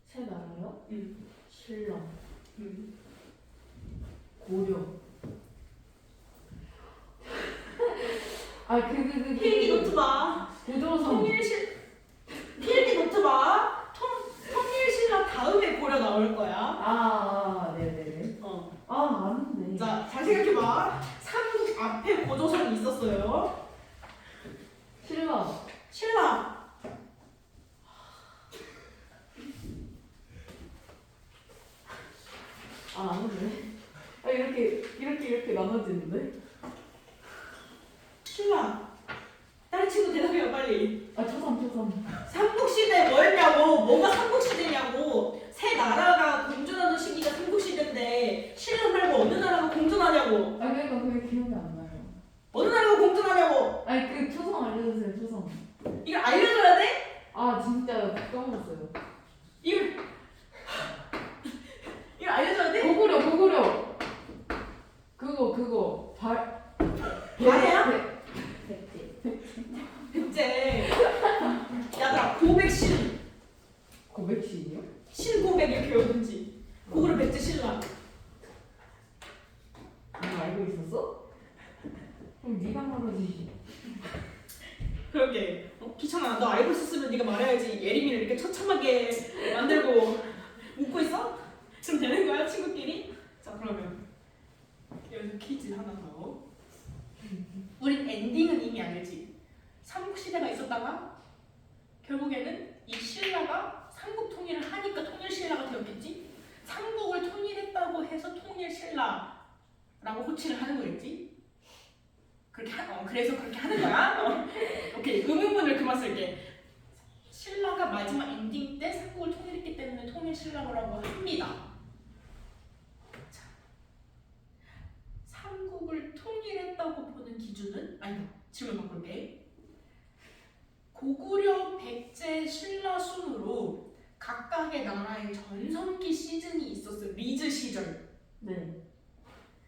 세 나라요? 응. 신라, 응. 고려. 필기 노트 봐. 고조선. 필기 노트 봐. 통일신라 다음에 고려 나올 거야. 네네네. 아는데. 자, 잘 생각해봐. 삼국 앞에 고조선이 있었어요. 신라. 아는데. 이렇게 나눠지는데? 신라. 다른 친구 대답해요 빨리. 초선. 삼국시대 뭐였냐고. 뭐가 삼국시대냐고. 세 나라가 공존하던 시기가 삼국시대인데 신라 말고 어느 나라가 공존하냐고. 그러니까 그게 기억이 안 나요. 어느 나라가 공존하냐고. 그 초성 알려주세요, 초성. 이걸 알려줘야 돼? 진짜 까먹었어요. 이걸 알려줘야 돼? 고구려. 그거. 말이야? 백제. 백제. 야들아 고백신. 고백신이요? 신고백 이렇게 외우든지. 고구려 백제 신라. 알고 있었어? 그럼 네가 말하지. 그러게. 귀찮아. 너 알고 있었으면 네가 말해야지. 예림이를 이렇게 처참하게 만들고 웃고 있어? 그럼 되는 거야 친구끼리? 자 그러면 여기서 퀴즈 하나 더. 우린 엔딩은 이미 알지. 삼국시대가 있었다가 결국에는 이 신라가 삼국 통일을 하니까 통일신라가 되었겠지. 삼국을 통일했다고 해서 통일신라라고 호칭을 하는 거겠지. 그래서 그렇게 하는 거야. 오케이. 의문문을 그만 쓸게. 신라가 마지막 엔딩 때 삼국을 통일했기 때문에 통일신라라고 합니다. 자, 삼국을 통일했다고 보는 기준은 아니다. 질문 바꿀게. 고구려, 백제, 신라 순으로 각각의 나라의 전성기 시즌이 있었어요. 리즈 시절. 네.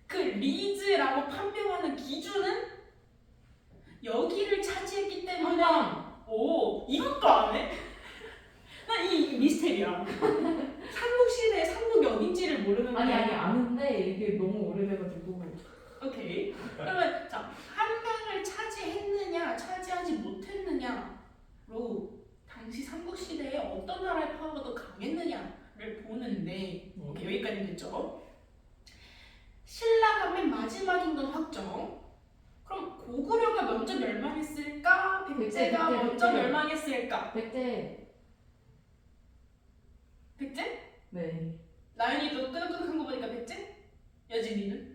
그 리즈라고 판명하는 기준은 여기를 차지했기 때문에. 오, 이것도 안 해? 난 이 미스테리야. 삼국시대에 삼국이 어딘지를 모르는데. 아는데 이게 너무 오래돼가지고. 오케이. 그러면 자, 한강을 차지했느냐 차지하지 못했느냐 백제가 백제, 먼저 백제. 멸망했을까? 백제. 백제? 네. 나연이도 끄덕끄덕한 거 보니까 백제? 여진이는?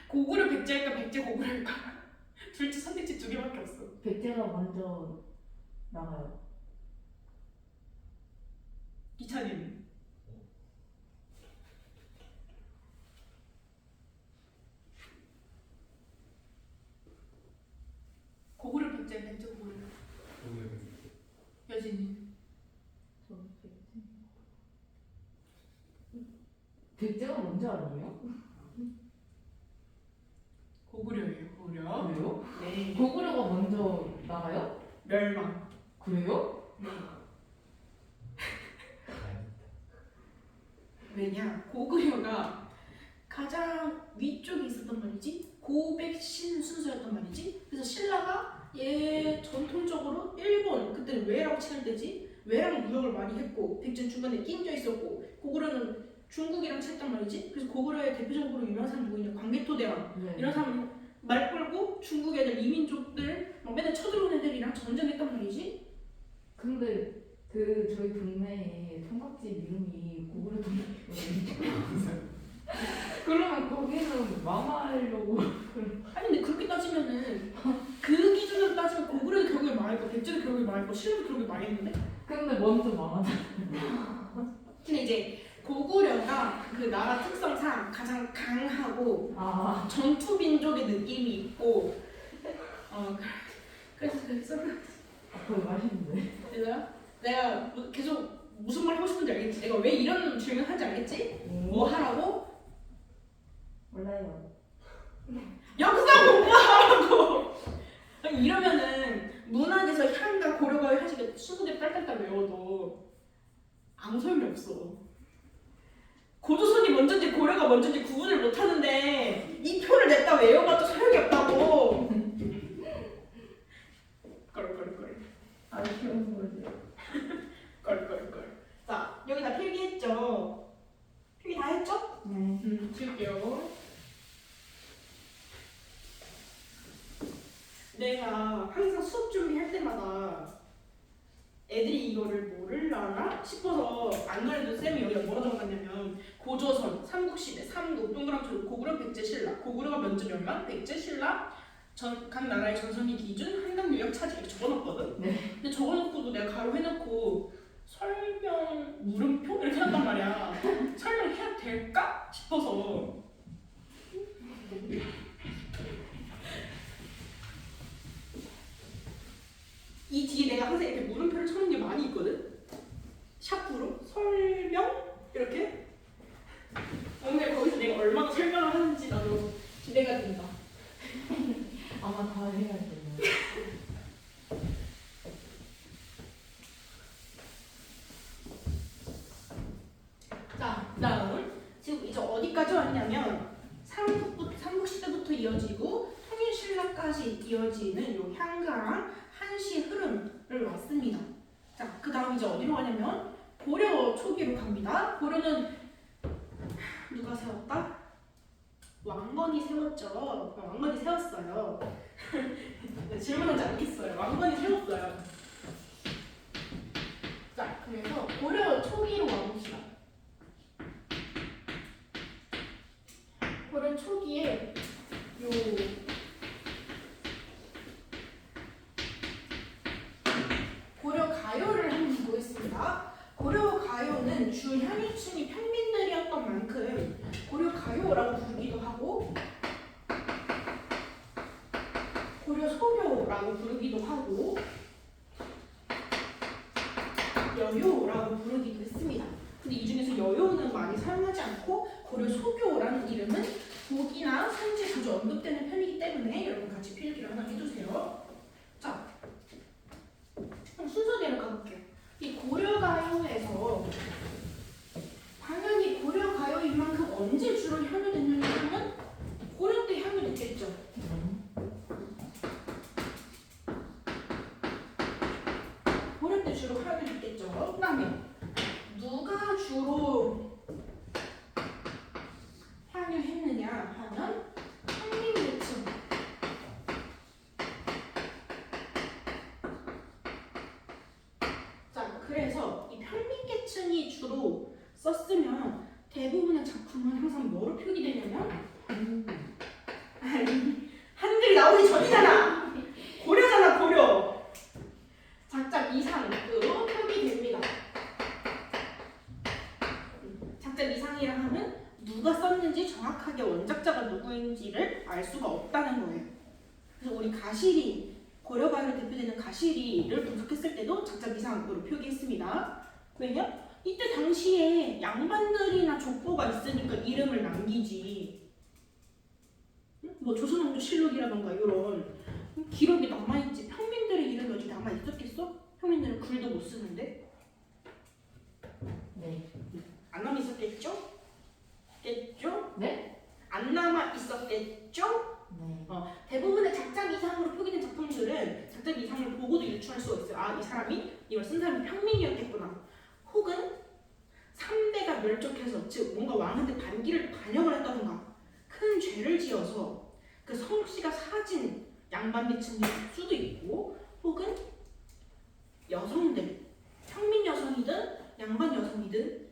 고구려 백제일까 백제 고구려일까? 둘 중 선택지 2개밖에 없어. 백제가 먼저 나가요. 이찬이는? 고구려 백제 백제 고구려. 여진이? 저 백제. 백제가 먼저 아니에요? 고구려예요. 고구려. 그래요? 네. 고구려가 먼저 나가요? 멸망. 그래요? 네. 왜냐? 고구려가 가장 위쪽에 있었단 말이지. 고백신 순서였단 말이지. 그래서 신라가 얘 전통적으로 일본 그때는 왜라고 칭할 때지. 왜랑 무역을 많이 했고 백제는 중간에 끼ń져 있었고 고구려는 중국이랑 쳤단 말이지. 그래서 고구려의 대표적으로 유명한 사람 누구냐? 광개토대왕. 네. 이런 사람 말 끌고 중국 애들 이민족들 막 맨날 쳐들어오는 애들이랑 전쟁했단 말이지. 근데 그 저희 동네에 삼각집 이름이 고구려 동네거든요. 그러면 거기는 망하려고. 아니 근데 그렇게 따지면은 그 기준으로 따지면 고구려도 결국에 망했고 백제도 결국에 망했고 신라도 결국에 망했는데. 근데 먼저 망하잖아요. 근데 이제 고구려가 그 나라 특성상 가장 강하고 아, 전투 민족의 느낌이 있고 그래서 그거 맛있는데. 내가 계속 무슨 말 하고 싶은지 알겠지? 내가 왜 이런 질문 하는지 알겠지? 뭐 하라고? 몰라요. 역사 공부하라고! 아니 이러면은 문학에서 향과 고려가 하시게 20개 딸딸딸 외워도 아무 소용이 없어. 고조선이 먼저인지 고려가 먼저인지 구분을 못하는데 이 표를 냈다 외워봐도 소용이 없다고. 껄껄껄. 아쉬운 거지. 껄껄껄. 자 여기 다 필기했죠? 필기 다 했죠? 네. 지울게요. 내가 항상 수업 준비할 때마다 애들이 이거를 모를라나 싶어서 안 그래도 쌤이 여기다 뭐라 적어놨냐면 고조선, 삼국시대, 삼국, 동그라미 고구려, 백제, 신라 고구려가 먼저 멸망, 백제, 신라 각 나라의 전성기 기준, 한강 유역 차지 이렇게 적어놨거든? 네. 근데 적어놓고도 내가 가로 해놓고 설명 물음표? 이렇게 해놨단 말이야. 설명해야 될까? 싶어서 이 뒤에 내가 항상 이렇게 물음표를 쳐놓은 게 많이 있거든? 샤프로 설명 이렇게. 근데 거기서 내가 얼마나 설명을 하는지 나도 기대가 된다. 아마 다 해야 돼요. 자, 그다음 지금 이제 어디까지 왔냐면 삼국시대부터 이어지고 통일신라까지 이어지는 요 향가랑 한시 흐름을 왔습니다. 자, 그다음 이제 어디로 가냐면 고려 초기로 갑니다. 고려는 누가 세웠다? 왕건이 세웠죠. 왕건이 세웠어요. 네, 질문하지 않겠어요. 왕건이 세웠어요. 자, 그래서 고려 초기로 와봅시다. 고려 초기에 요 고려 가요를 한번 보겠습니다. 고려 가요는 주 향유층이 평민들이었던 만큼 고려 가요라고 부르기도 하고 고려 소교라고 부르기도 하고 여요라고 부르기도 했습니다. 근데 이 중에서 여요는 많이 사용하지 않고 고려 소교라는 이름은 복이나 산지에 자주 언급되는 편이기 때문에 여러분 같이 필기를 하나 해주세요. 자, 그럼 순서대로 가볼게요. 이 고려가요에서 당연히 고려가요인 만큼 언제 주로 향유됐느냐 하면 고려 때 향유됐겠죠. 고려 때 주로 향유됐겠죠. 그 다음에 누가 주로 향유했느냐 하면 평민계층 작품은 항상 뭐로 표기되냐면 한글이 나오기 전이잖아. 고려잖아, 고려. 작자 미상으로 표기됩니다. 작자 미상이라 하면 누가 썼는지 정확하게 원작자가 누구인지를 알 수가 없다는 거예요. 그래서 우리 가시리, 고려가요로 대표되는 가시리를 분석했을 때도 작자 미상으로 표기했습니다. 왜냐? 이때 당시에 양반들이나 족보가 있으니까 이름을 남기지. 뭐 조선왕조실록이라던가 이런 기록이 남아있지. 평민들의 이름이 어디 남아있었겠어? 평민들은 글도 못 쓰는데. 네. 안 남아있었겠죠? 겠죠? 네? 안 남아있었겠죠? 네. 대부분의 작자 미상으로 표기된 작품들은 작자 미상을 보고도 유추할 수가 있어요. 아, 이 사람이 이걸 쓴 사람이 평민이었겠구나. 혹은 3대가 멸족해서, 즉 뭔가 왕한테 반역을 했다던가 큰 죄를 지어서 그 성씨가 사라진 양반계층일 수도 있고, 혹은 여성들, 평민 여성이든 양반 여성이든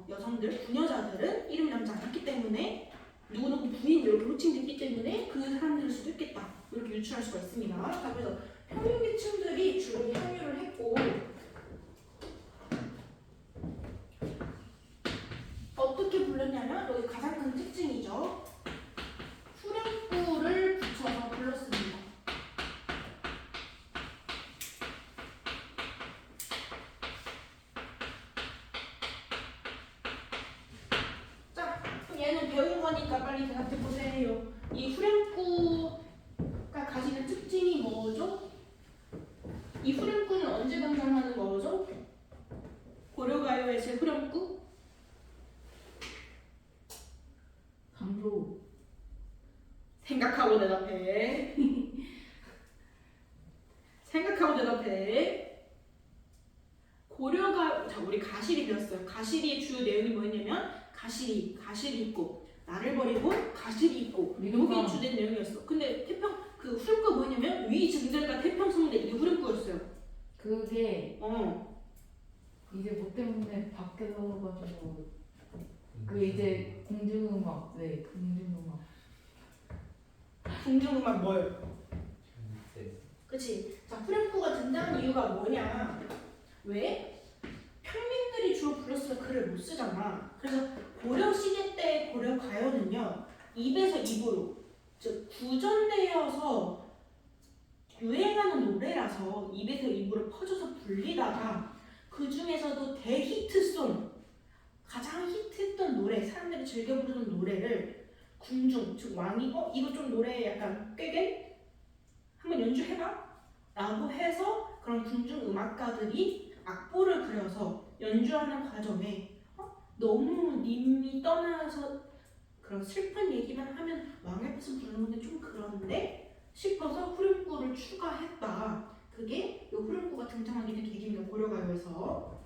여성들, 부녀자들은 이름이 남지 않았기 때문에 누구누구 부인 이렇게 호칭됐기 때문에 그 사람들일 수도 있겠다. 이렇게 유추할 수가 있습니다. 자, 그래서 평민계층들이 주로 향유를 했고, 어떻게 불렀냐면 여기 가장 큰 특징이죠. 후렴구를 붙여서 불렀습니다. 자, 그럼 얘는 배운 거니까 빨리 대답해 보세요. 이 후렴구가 가지는 특징이 뭐죠? 이 후렴구는 언제 등장하는 거죠? 고려가요의 제 후렴구? 강조. 생각하고 대답해. 생각하고 대답해. 고려가, 자, 우리 가시리 배웠어요. 가시리의 주요 내용이 뭐였냐면 가시리 있고 나를 버리고 가시리 있고 이게 주된 내용이었어. 근데 그 후렴구가 뭐였냐면 위증절과 태평성대 이게 후렴구였어요. 그게 이제 뭐 때문에 바뀌어가지고 그 이제 공중음악. 네, 공중음악. 궁중음악 뭐예요? 그치? 자, 후렴구가 등장한 이유가 뭐냐? 왜? 평민들이 주로 불렀을 때 글을 못 쓰잖아. 그래서 고려 시대 때 고려 가요는요, 입에서 입으로, 즉 구전되어서 유행하는 노래라서 입에서 입으로 퍼져서 불리다가 그 중에서도 대히트송, 가장 히트했던 노래, 사람들이 즐겨 부르는 노래를 궁중, 즉 왕이 이거 좀 노래 약간 꾀겐? 한번 연주해봐? 라고 해서 그런 궁중 음악가들이 악보를 그려서 연주하는 과정에 너무 님이 떠나서 그런 슬픈 얘기만 하면 왕 앞에서 부르는 건데 좀 그런데 싶어서 후렴구를 추가했다. 그게 이 후렴구가 등장하게 된 계기입니다. 고려가요에서.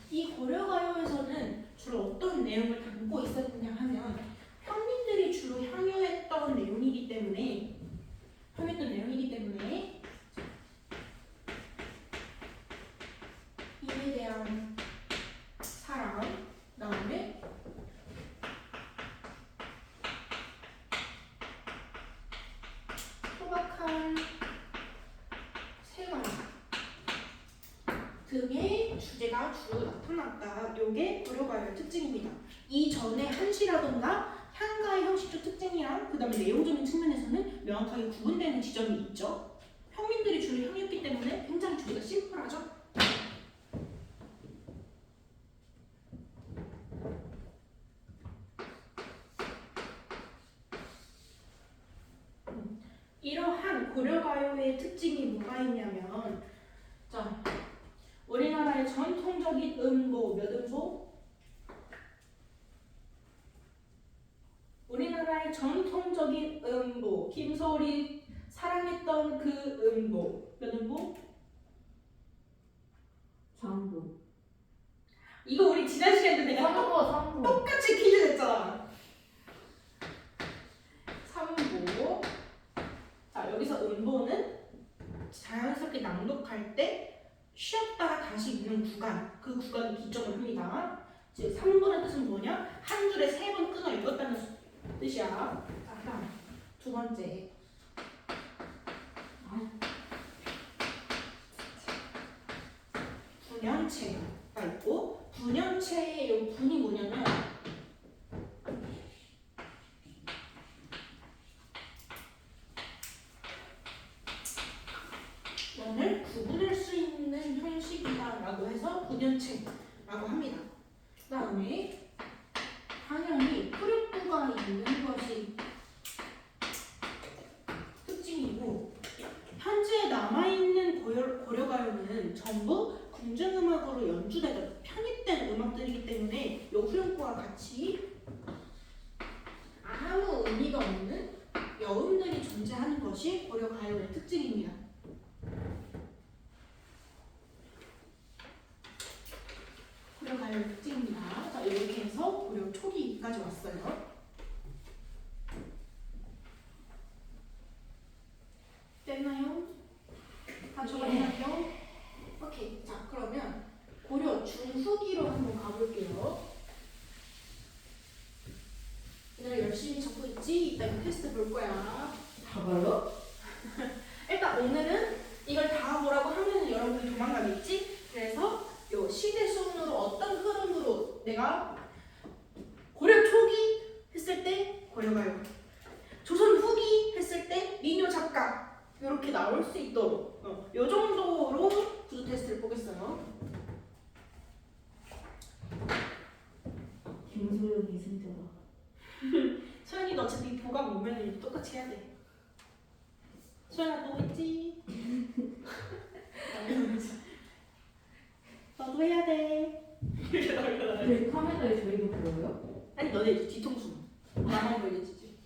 이 고려가요에서는 주로 어떤 내용을 담고 있었느냐 하면 평민들이 주로 향유했던 내용이기 때문에 입에 대한 사랑, 그다음에 소박한 생활 등의 주제가 주로 나타났다. 요게 고려가요의 특징입니다. 이전에 한시라던가 향가의 형식적 특징이랑 그 다음에 내용적인 측면에서는 명확하게 구분되는 지점이 있죠. 평민들이 주로 향유했기 때문에 굉장히 주제가 심플하죠. 이러한 고려가요의 특징이 뭐가 있냐면, 자, 우리나라의 전통적인 음보, 몇 음보? 우리나라의 전통적인 음보. 김소리 사랑했던 그 음보. 몇 음보? 삼부. 이거 우리 지난 시간에 내가 삼부. 똑같이 퀴즈 냈잖아. 3보. 자, 여기서 음보는 자연스럽게 낭독할 때 쉬었다가 다시 읽는 구간, 그 구간을 기점으로 합니다. 즉 3번의 뜻은 뭐냐? 한 줄에 3번 끊어 읽었다는 뜻이야. 자, 그다음 두 번째. 분연체가 있고, 분연체의 요 분이 뭐냐면 면을 구분할 수 있는 형식이다라고 해서 분연체라고 합니다. 그 다음에 당연히 흐릿도가 있는 것이 특징이고, 현재 남아있는 고려가요는 전부 궁중음악으로 연주되고 편입된 음악들이기 때문에 요 후렴구와 같이 아무 의미가 없는 여음들이 존재하는 것이 고려가요의 특징입니다. 고려가요의 특징입니다. 자, 이렇게 해서 고려 초기까지 왔어요. 됐나요? 다 적었나요? 오케이. 자, 그러면 고려 중후기로 한번 가볼게요. 얘들아 열심히 적고 있지? 이따 이 테스트 볼 거야. 다 봐요? 일단 오늘은 이걸 다 보라고 하면은 여러분이 도망가겠지? 그래서 요 시대 순으로 어떤 흐름으로 내가 고려 초기 했을 때 고려가요, 조선 후기 했을 때 민요 작가 이렇게 나올 수 있도록 요 정도로 구조 테스트를 보겠어요. 김소연이 승자다. 소연이도 어차피 보강 오면은 똑같이 해야 돼. 소연아 또 있지? 너도 해야 돼. 이렇게 나오잖아. 왜 카메라에 저희도 보여요? 아니 너네 뒤통수 나만 보이겠지.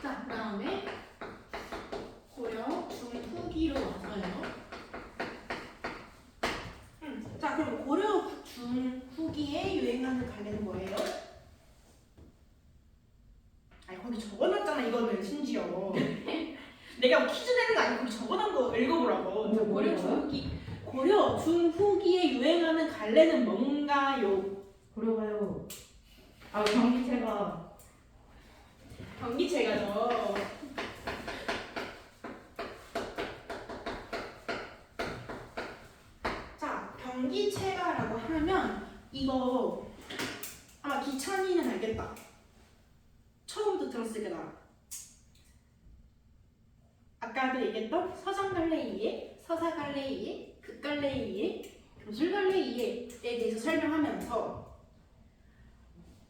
자, 그다음에 고려 중후기로 와서요. 자, 그럼 고려 중후기에 유행하는 가게는 뭐예요? 아니 거기 적어놨잖아 이거는 심지어. 내가 뭐 퀴즈 내는 거 아니고 거기 적어놓은 거 읽어보라고. 자, 고려 중후기. 고려 중후기에 유행하는 갈래는 뭔가요? 고려가요. 아 경기체가. 경기체가죠. 자, 경기체가라고 하면 이거 아마 기찬이는 알겠다. 처음부터 들었을 거다. 아까도 얘기했던 서정갈래이에, 서사갈래이에, 극갈래이에, 교술갈래이에에 대해서 설명하면서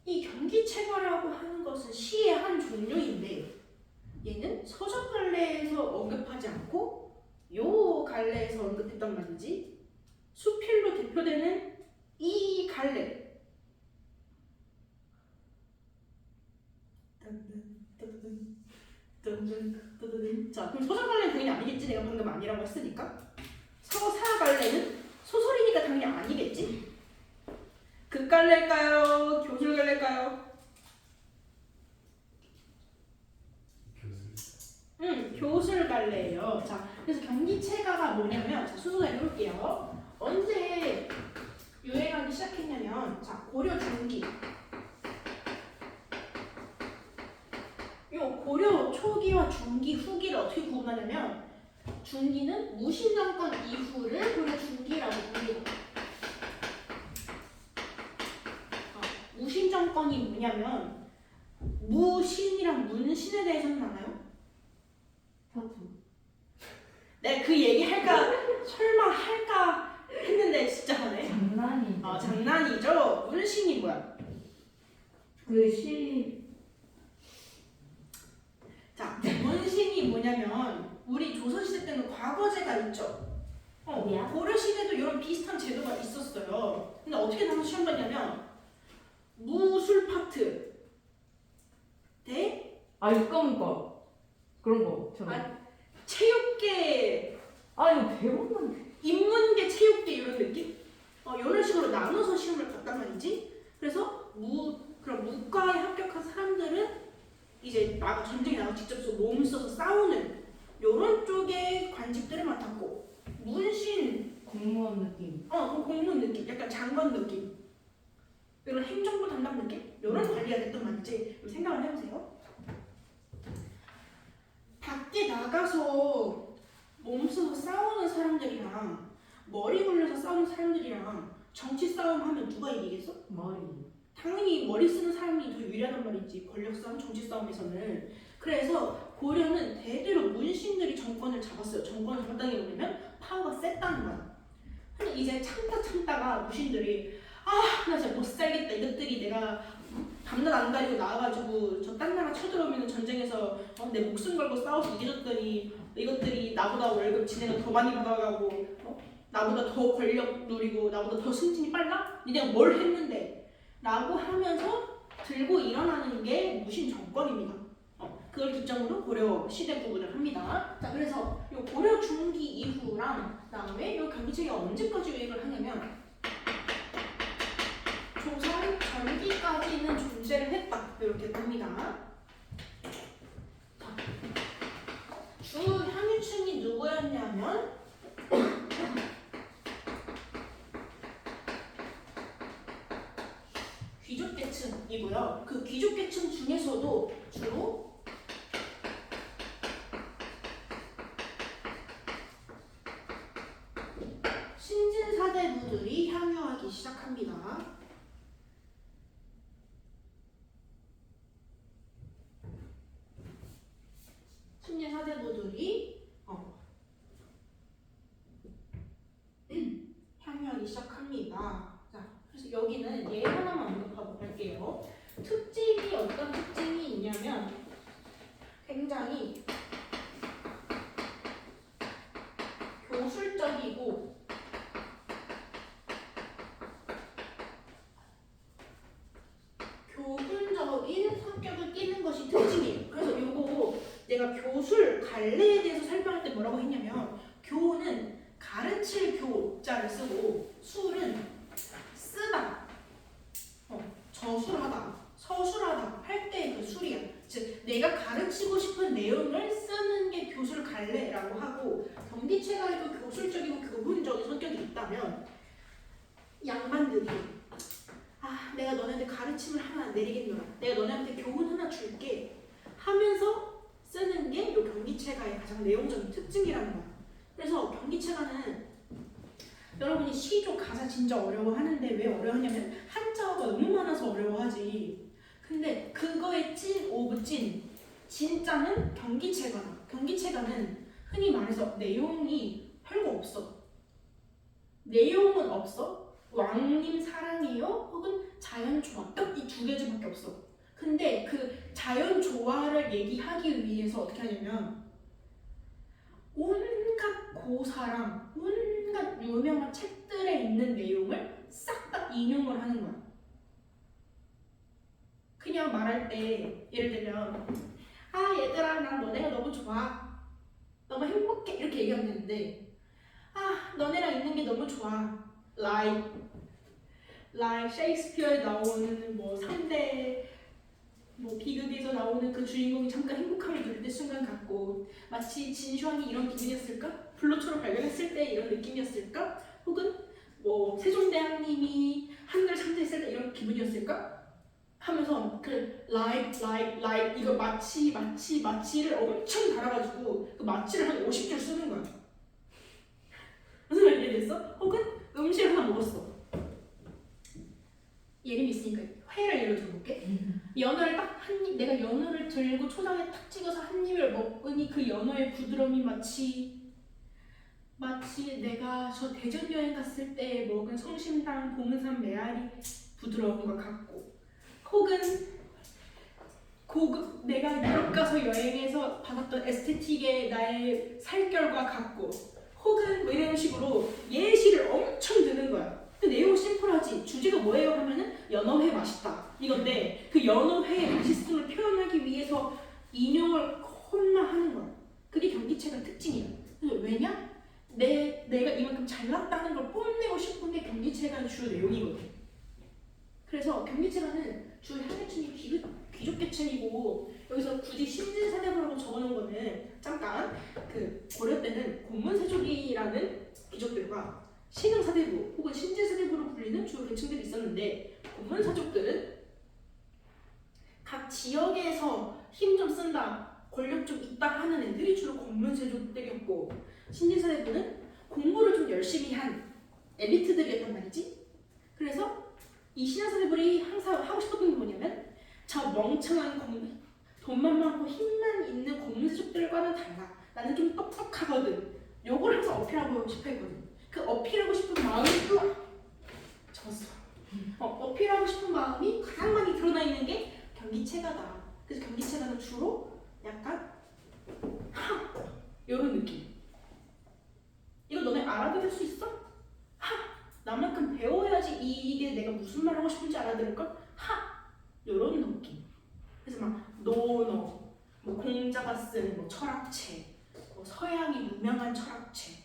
이 경기체가라고 하는 것은 시의 한 종류인데 얘는 서정갈래에서 언급하지 않고 요 갈래에서 언급했단 말이지. 수필로 대표되는 이 갈래. 자, 그럼 서사갈래는 당연히 아니겠지. 내가 방금 아니라고 했으니까. 서사갈래는 소설이니까 당연히 아니겠지. 극갈래일까요? 교술갈래일까요? 교술갈래예요. 자, 그래서 경기체가가 뭐냐면, 자, 순서대로 해볼게요. 언제 유행하기 시작했냐면, 자, 고려 중기. 요 고려 초기와 중기, 후기를 어떻게 구분하냐면, 중기는 무신정권 이후를 고려 중기라고 부릅니다. 무신정권이 뭐냐면, 무신이랑 문신에 대해서는 아나요? 사투. 내가 그 얘기 할까 설마 할까 했는데 진짜 하네. 장난이. 장난이죠. 문신이 뭐야? 그 시. 자, 문신이 뭐냐면 우리 조선시대 때는 과거제가 있죠. 뭐야? 고려시대도 이런 비슷한 제도가 있었어요. 근데 어떻게 나눠 시험 봤냐면 무술 파트 대 육가문과 그런 거 저는. 아, 체육계, 이거 배웠는데. 인문계, 체육계 이런 느낌? 이런 식으로 나눠서 시험을 봤단 말이지. 그래서 그런 문과에 합격한 사람들은 이제 전쟁에 나가 직접 몸을 써서 싸우는 이런 쪽의 관직들을 맡았고, 문신 공무원 느낌. 그 공무원 느낌, 약간 장관 느낌, 이런 행정부 담당 느낌, 이런 관리가 됐단 말이지. 생각을 해보세요. 밖에 나가서 몸 써서 싸우는 사람들이랑 머리 굴려서 싸우는 사람들이랑 정치 싸움 하면 누가 이기겠어? 머리. 당연히 머리 쓰는 사람이 더 유리하단 말이지. 권력 싸움, 정치 싸움에서는. 그래서 고려는 대대로 문신들이 정권을 잡았어요. 정권을 잡았다는 게 뭐냐면 파워가 셌다는 거야. 근데 이제 참다가 무신들이 나 진짜 못 살겠다. 이것들이 내가 밤낮 안 가리고 나와가지고 저 딴 나라 쳐들어오면 전쟁에서 내 목숨 걸고 싸워서 이겨줬더니 이것들이 나보다 월급 지네가 더 많이 받아가고 나보다 더 권력 누리고 나보다 더 승진이 빨라? 니네가 뭘 했는데? 라고 하면서 들고 일어나는 게 무신 정권입니다. 그걸 기점으로 고려 시대 구분을 합니다. 자, 그래서 요 고려 중기 이후랑 그다음에 요 경기체가 언제까지 유행을 하냐면 조선 전기까지는 존재를 했다. 이렇게 봅니다. 자, 주 향유층이 누구였냐면 귀족계층이고요. 그 귀족계층 중에서도 주로 신진사대부들이 향유하기 시작합니다. 신진사대부들이 향유하기 시작합니다. 자, 그래서 여기는 얘 하나만 언급하고 갈게요. 특징이 어떤 특징이 있냐면 굉장히 교술적이고 교훈적인 성격을 띠는 것이 특징이에요. 그래서 요거 내가 교술 갈래에 대해서 설명할 때 뭐라고 했냐면 교는 가르칠 교자를 쓰고 술은 쓰다, 저술하다, 서술하다 할 때 그 술이야. 즉 내가 가르치고 싶은 내용을 쓰는 게 교술 갈래라고 하고, 경기체가에도 교술적이고 교훈적인 성격이 있다면 양반들이 내가 너네한테 가르침을 하나 내리겠노라, 내가 너네한테 교훈 하나 줄게 하면서 쓰는 게 이 경기체가의 가장 내용적인 특징이라는 거야. 그래서 경기체가는 여러분이 시조 가사 진짜 어려워하는데 왜 어려워하냐면 한자어가 너무 많아서 어려워하지. 근데 그거의 찐 오브 찐 진짜는 경기체가다. 경기체가는 흔히 말해서 내용이 별거 없어. 내용은 없어. 왕님 사랑해요 혹은 자연 조화 딱 이 두 개밖에 없어. 근데 그 자연 조화를 얘기하기 위해서 어떻게 하냐면 온갖 고사랑 온갖 유명한 책들에 있는 내용을 싹 다 인용을 하는 거야. 그냥 말할 때 예를 들면 얘들아 난 너네가 너무 좋아, 너무 행복해 이렇게 얘기하면 되는데 너네랑 있는 게 너무 좋아, like 셰익스피어에 나오는 뭐 3대 비극에서 나오는 그 주인공이 잠깐 행복함을 누릴 때 순간 같고, 마치 진슈안이 이런 기분이었을까? 블루초를 발견했을 때 이런 느낌이었을까? 혹은 세종대왕님이 하늘 상태했을 때 이런 기분이었을까? 하면서 그 like 이거 마치를 엄청 달아가지고 그 마치를 한 50줄 쓰는 거야. 무슨 말 이해됐어? 혹은 음식을 하나 먹었어. 예림이 있으니까 회를 예로 들어볼게. 연어를 딱 한 입, 내가 연어를 들고 초장에 탁 찍어서 한 입을 먹으니 그 연어의 부드러움이 마치 내가 저 대전 여행 갔을 때 먹은 성심당 봉산 메아리 부드러운 것 같고, 혹은 내가 유럽 가서 여행해서 받았던 에스테틱의 나의 살결과 같고, 혹은 이런 식으로 예시를 엄청 드는 거야. 근데 내용은 심플하지. 주제가 뭐예요 하면은 연어회 맛있다 이건데 그 연어회의 맛있음을 표현하기 위해서 인용을 겁나 하는 거야. 그게 경기체가 특징이야. 그래서 왜냐? 내가 이만큼 잘났다는 걸 뽐내고 싶은 게 경기체가 주 내용이거든. 그래서 경기체가는 주 향해충이 귀족계층이고 여기서 굳이 신진사대부라고 적어놓은 거는 잠깐 그 고려 때는 곤문세족이라는 귀족들과 신흥사대부 혹은 신진사대부로 불리는 주요 계층들이 있었는데 곤문사족들은 각 지역에서 힘 좀 쓴다, 권력 좀 있다 하는 애들이 주로 곤문세족들이었고 신진사대부는 공부를 좀 열심히 한 엘리트들이었단 말이지. 그래서 이 신흥사대부들이 항상 하고 싶었던 게 뭐냐면 저 멍청한 돈만 많고 힘만 있는 곤문세족들과는 달라. 나는 좀 똑똑하거든. 요걸 항상 어필하고 싶어 했거든. 그 어필하고 싶은 마음이 졌어. 어필하고 싶은 마음이 가장 많이 드러나 있는 게 경기체가다. 그래서 경기체가는 주로 약간 이런 느낌. 이거 너네 알아들을 수 있어? 나만큼 배워야지 이게 내가 무슨 말 하고 싶은지 알아들을걸? 이런 느낌. 그래서 막 노너, 뭐 공자가 쓴 뭐 철학책, 뭐 서양의 유명한 철학책,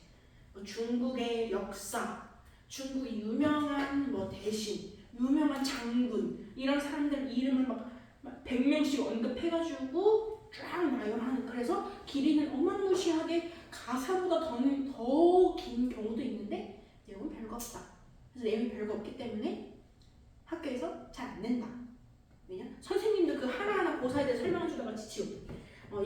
뭐 중국의 역사, 중국의 유명한 뭐 대신, 유명한 장군 이런 사람들 이름을 막 100명씩 언급해가지고 쫙 나열하는. 그래서 길이는 어마무시하게 가사보다 더 긴 경우도 있는데 내용은 별거 없다. 그래서 내용이 별거 없기 때문에 학교에서 잘 안 낸다. 왜냐? 선생님도 그 하나하나 고사에 대해 설명해 주다가 지치거든.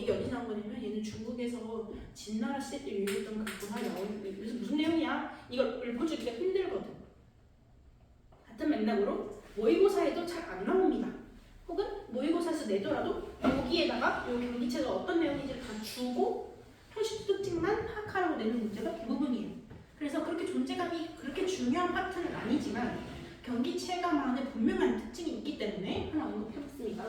이게 어디서 나온 거냐면 얘는 중국에서 진나라 시대 때 유행했던 그 고사에 나오는 그래서 무슨 내용이야? 이걸 읊어주기가 힘들거든. 같은 맥락으로 모의고사에도 잘 안 나옵니다. 혹은 모의고사에서 내더라도 여기에다가 이 경기체가 어떤 내용인지를 다 주고 형식 특징만 파악하라고 내는 문제가 대부분이에요. 그래서 그렇게 존재감이 그렇게 중요한 파트는 아니지만 경기체가만의 분명한 특징이 있기 때문에 하나 언급해봤습니다.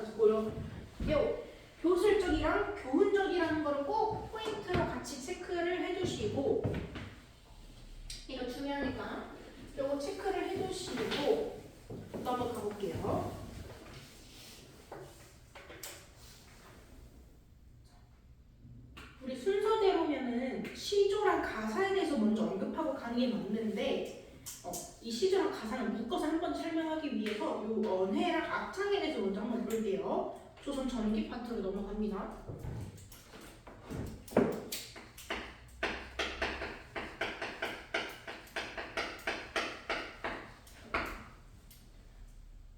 그래서 교술적이랑 교훈적이라는 거를 꼭 포인트로 같이 체크를 해주시고 이거 중요하니까 이거 체크를 해주시고 넘어가 볼게요. 우리 순서대로면은 시조랑 가사에 대해서 먼저 언급하고 가는 게 맞는데 이 시조랑 가사를 묶어서 한번 설명하기 위해서 이 언해랑 악창에 대해서 먼저 한번 볼게요. 조선 전기 파트로 넘어갑니다.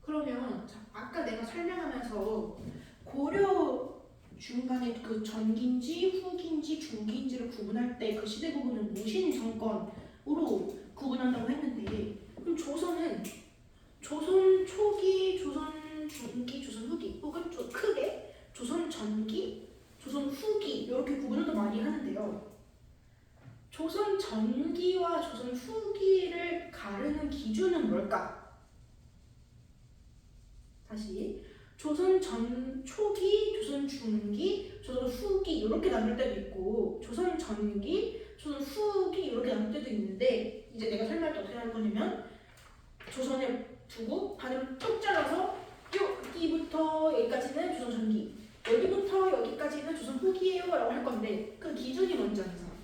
그러면 아까 내가 설명하면서 고려 중간에 그 전기인지 후기인지 중기인지를 구분할 때 그 시대 구분은 무신 정권으로 구분한다고 했는데 그럼 조선은 조선 초기, 조선 중기, 조선 후기 혹은 좀 크게 조선 전기, 조선 후기 이렇게 구분을 더 많이 하는데요. 조선 전기와 조선 후기를 가르는 기준은 뭘까? 다시 조선 초기, 조선 중기, 조선 후기 이렇게 나눌 때도 있고 조선 전기, 조선 후기 이렇게 나눌 때도 있는데 이제 내가 설명할 때 어떻게 할 거냐면 조선을 두고 반으로 쭉 잘라서 여기부터 여기까지는 조선 전기, 여기부터 여기까지는 조선 후기예요 라고 할 건데 그 기준이 뭔지 아는 사람?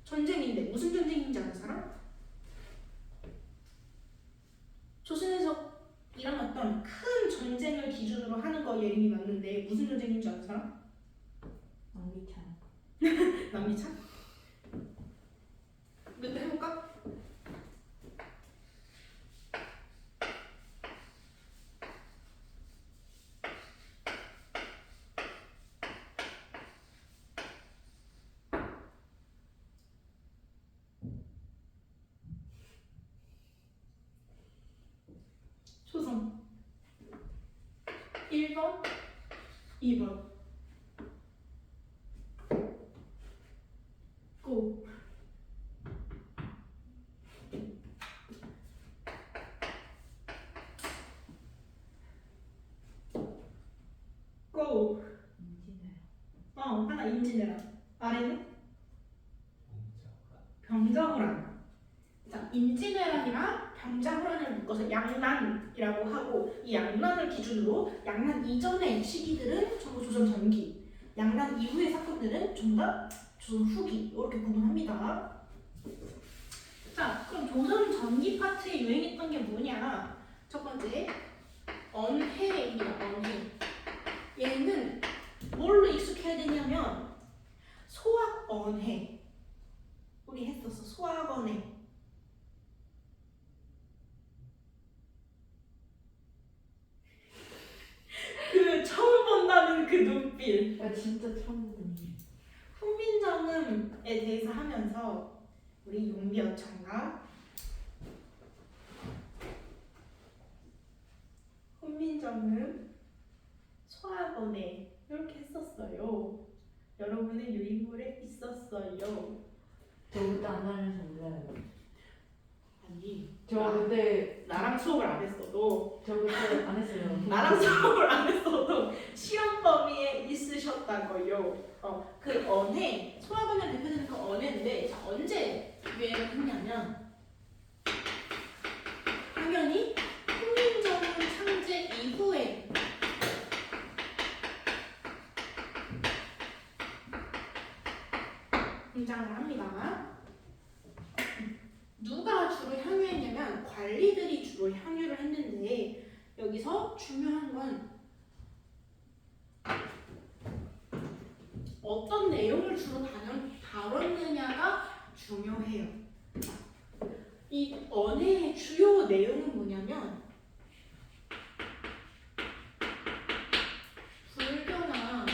전쟁인데 무슨 전쟁인지 아는 사람? 조선에서 일어났던 큰 전쟁을 기준으로 하는 거 예림이 맞는데 무슨 전쟁인지 아는 사람? 남미찬? 몇 대 해볼까? 초성 1번, 2번 고 고 하나 임진왜란 아래는 병자호란. 자, 임진왜란이랑 병자호란을 것을 양난이라고 하고 이 양난을 기준으로 양난 이전의 시기들은 전부 조선 전기, 양난 이후의 사건들은 전부 다 조선 후기 이렇게 구분합니다. 자, 그럼 조선 전기 파트에 유행했던 게 뭐냐? 첫 번째 언해입니다. 언해. 얘는 뭘로 익숙해야 되냐면 소학 언해. 우리 했었어. 소학 언해. 그 처음 본다는 그 눈빛. 아 진짜 처음 보니. 훈민정음에 대해서 하면서 우리 용비어천가 훈민정음 소학원에 이렇게 했었어요. 여러분은 유인물에 있었어요. 저 그때 안 다녀서 몰라요. 아니 저 그때 나랑 수업을 안 했어도 저 그때 안 했어요. 나랑 수업을 안 했어도 시험 범위에 있으셨다고요. 그 언해 소학원에 대표되는 그 언해인데 자, 언제 유행을 했냐면 당연히 훈민정음 창제 이후에 등장을 합니다. 누가 주로 향유했냐면 관리들이 주로 향유를 했는데 여기서 중요한 건 어떤 내용을 주로 다뤘느냐가 중요해요. 이 언해의 주요 내용은 뭐냐면 불교나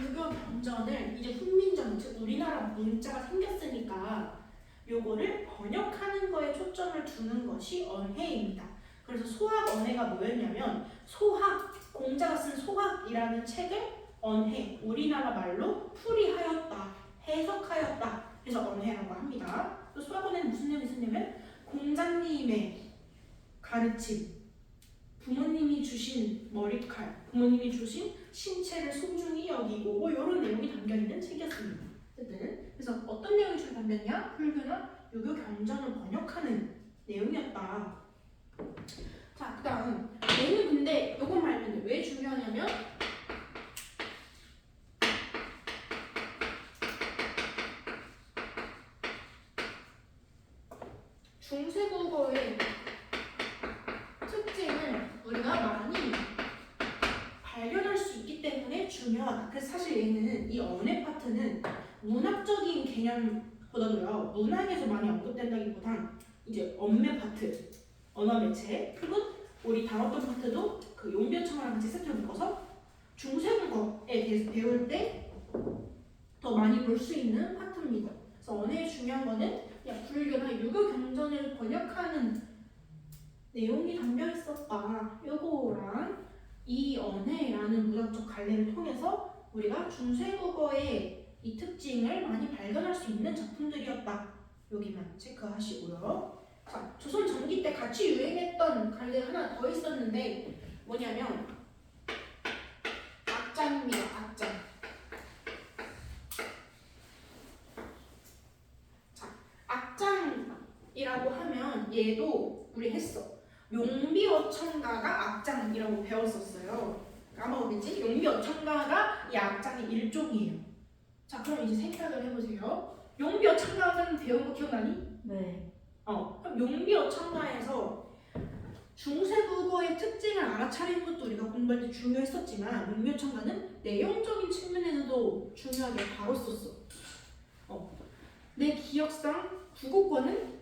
유교 경전을 이제 훈민정 즉 우리나라 문자가 생겼으니까 요거를 번역하는 거에 초점을 두는 것이 언해입니다. 그래서 소학 언해가 뭐였냐면 소학 공자가 쓴 소학이라는 책을 언해 우리나라 말로 풀이하였다 해석하였다 그래서 언해라고 합니다. 또 소학 언해는 무슨 내용이 있었냐면 공자님의 가르침 부모님이 주신 머리칼 부모님이 주신 신체를 소중히 여기고 뭐 이런 내용이 담겨있는 책이었습니다. 어쨌든 그래서 어떤 내용이 주로 담겼냐? 불교나 유교 경전을 번역하는 내용이었다. 자, 그다음 얘는 근데 이것만 알면 돼. 왜 중요하냐면 중세국어의 특징을 우리가 많이 발견할 수 있기 때문에 중요하다. 그래서 사실 얘는 이 언해 파트는 문학적인 개념보다도요 문학에서 많이 언급된다기보단 이제 언매 파트, 언어 매체 혹은 우리 다뤘던 파트도 그 용비어천가랑 같이 세트를 묶어서 중세국어에 대해서 배울 때 더 많이 볼 수 있는 파트입니다. 그래서 언해의 중요한 거는 그냥 불교나 유교 경전을 번역하는 내용이 담겨 있었다. 요거랑 이 언해라는 문학적 관례를 통해서 우리가 중세국어의 이 특징을 많이 발견할 수 있는 작품들이었다. 여기만 체크하시고요. 자, 조선 전기 때 같이 유행했던 관례 하나 더 있었는데 뭐냐면 악장입니다. 악장. 자, 악장이라고 하면 얘도 우리 했어. 용비어천가가 악장이라고 배웠었어요. 까먹었겠지? 용비어천가가 이 악장의 일종이에요. 자, 그럼 이제 생각을 해보세요. 용비어천가는 배운 거 기억나니? 네. 그럼 용비어천가에서 중세국어의 특징을 알아차리는 것도 우리가 공부할 때 중요했었지만 용비어천가는 내용적인 측면에서도 중요하게 다뤘었어. 내 기억상 국어권은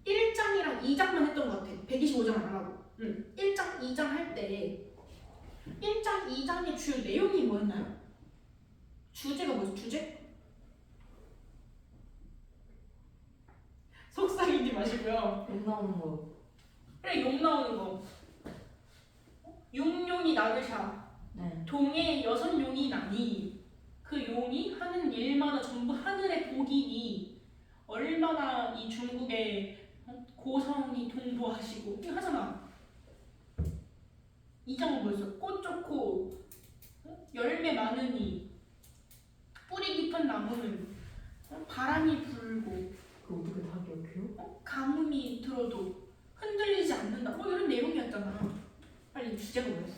1장이랑 2장만 했던 것 같아. 125장 안 하고. 1장, 2장 할 때 1장, 2장의 주요 내용이 뭐였나요? 주제가 뭐였어? 주제? 속삭이지 마시고요. 욕 나오는 거. 그래, 욕 나오는 거. 용용이 나그샤. 네. 동해 여섯 용이 나니 그 용이 하는 일마다 전부 하늘의 복이니 얼마나 이 중국의 고성이 동도하시고 이거 하잖아. 이 장은 뭐였어? 꽃 좋고 열매 많으니 푸른 나무는 바람이 불고 그거 어떻게 다 기억해요? 가뭄이 들어도 흔들리지 않는다. 뭐 이런 내용이었잖아. 빨리 주제가 뭐였어?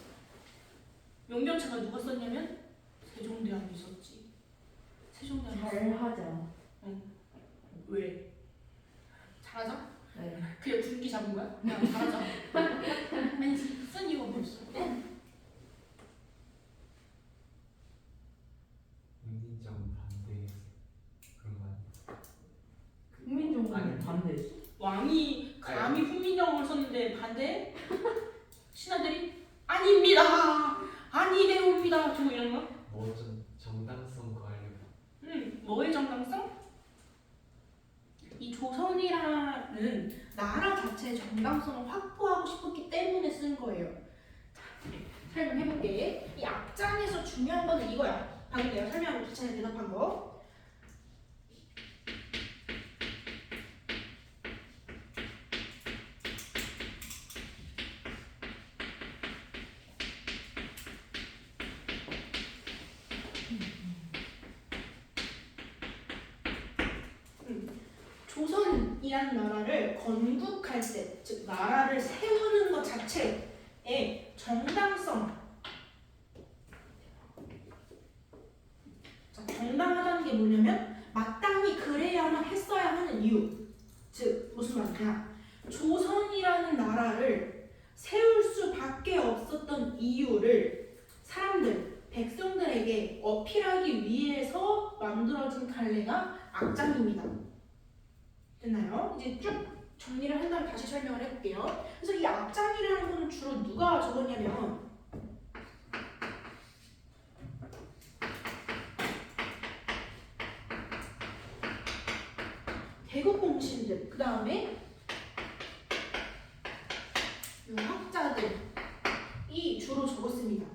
용병차가 누가 썼냐면 세종대왕이 썼지. 세종대왕이 썼. 잘하자. 왜? 잘하자? 네. 그냥 분기 잡은 거야? 야 잘하자. 아니 쓴 이유가 뭐였어? 국민정 반대 그런 거 아니야? 국민정부는 아니. 반대했어. 왕이 감히 훈민정음을 썼는데 반대? 신하들이 아닙니다. 아니되옵니다. 뭐 이런 거? 뭐 좀 정당성 가려고. 뭐의 정당성? 이 조선이라는 나라 자체의 정당성을 확보하고 싶었기 때문에 쓴 거예요. 자, 설명해볼게. 이 앞장에서 중요한 거는 이거야. 방금 내가 설명하고 귀찮게 대답한 거. 조선이라는 나라를 건국할 때, 즉 나라를 세우는 것 자체의 정당성. 자, 정당하다는 게 뭐냐면 마땅히 그래야만 했어야 하는 이유. 즉 무슨 말이냐? 조선이라는 나라를 세울 수밖에 없었던 이유를 사람들, 백성들에게 어필하기 위해서 만들어진 칼레가 악장입니다. 됐나요? 이제 쭉 정리를 한 다음에 다시 설명을 해볼게요. 그래서 이 악장이라는 거는 주로 누가 적었냐면 대국공신들, 그 다음에 유학자들이 주로 적었습니다.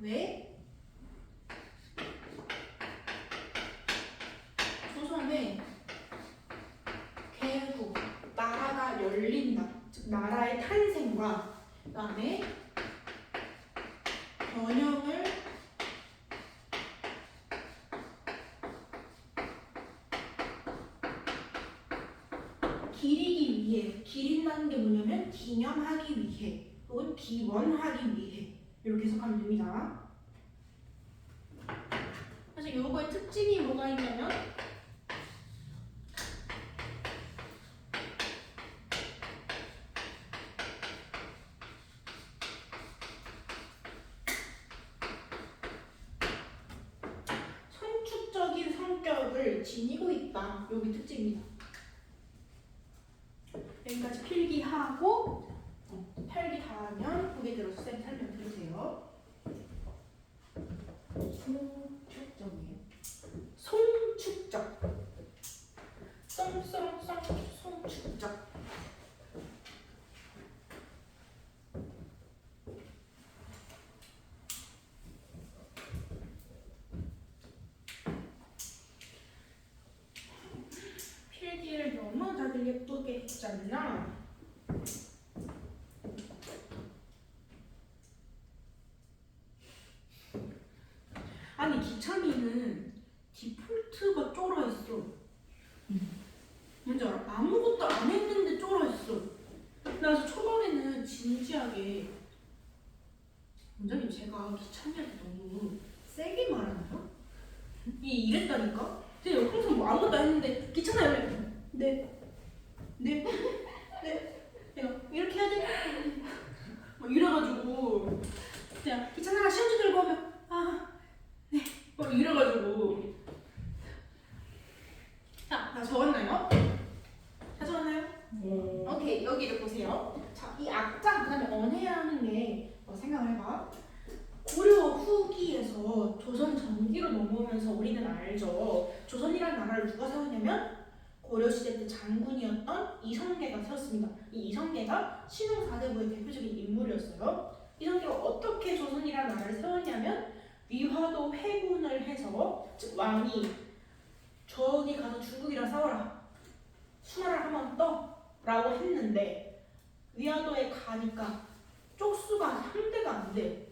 왜? 조선의 개국, 나라가 열린다, 즉 나라의 탄생과 그 다음에 번영을 기리기 위해, 기린다는 게 뭐냐면 기념하기 위해 혹은 기원하기 위해 이렇게 해석하면 됩니다. 사실 요거의 특징이 뭐가 있냐면 선축적인 성격을 지니고 있다. 여기 특징입니다. 여기까지 필기하고 필기 다 하면 고개 들어서 쌤 설명 들으세요. 송축적이에요. 송축적. 송축적. 필기를 너무 다들 예쁘게 했잖아. 아니 기참이는 디폴트가 쫄아 있어. 뭔지 알아? 아무것도 안 했는데 쫄아 있어. 그래서 초반에는 진지하게 원장님 제가 기참이한테 너무 세게 말하나요? 이랬다니까? 제가 항상 뭐 아무것도 안 했는데 기참이야 이래. 네. 내가 이렇게 해야 돼? 막 이래가지고 그냥 기참아 시험지 들고 하면 네. 막 이래가지고 자, 다 적었나요? 다 적었나요? 네. 오케이, 여기를 보세요. 자, 이 악장, 그 다음에 언해라는 게 생각을 해봐. 고려 후기에서 조선 전기로 넘어오면서 우리는 알죠. 조선이라는 나라를 누가 세웠냐면 고려 시대 때 장군이었던 이성계가 세웠습니다. 이 이성계가 신흥 4대부의 대표적인 인물이었어요. 이성계가 어떻게 조선이라는 나라를 세웠냐면 위화도 회군을 해서, 즉 왕이 저기 가서 중국이랑 싸워라, 수나라를 한번 떠 라고 했는데 위화도에 가니까 쪽수가 상대가 안 돼.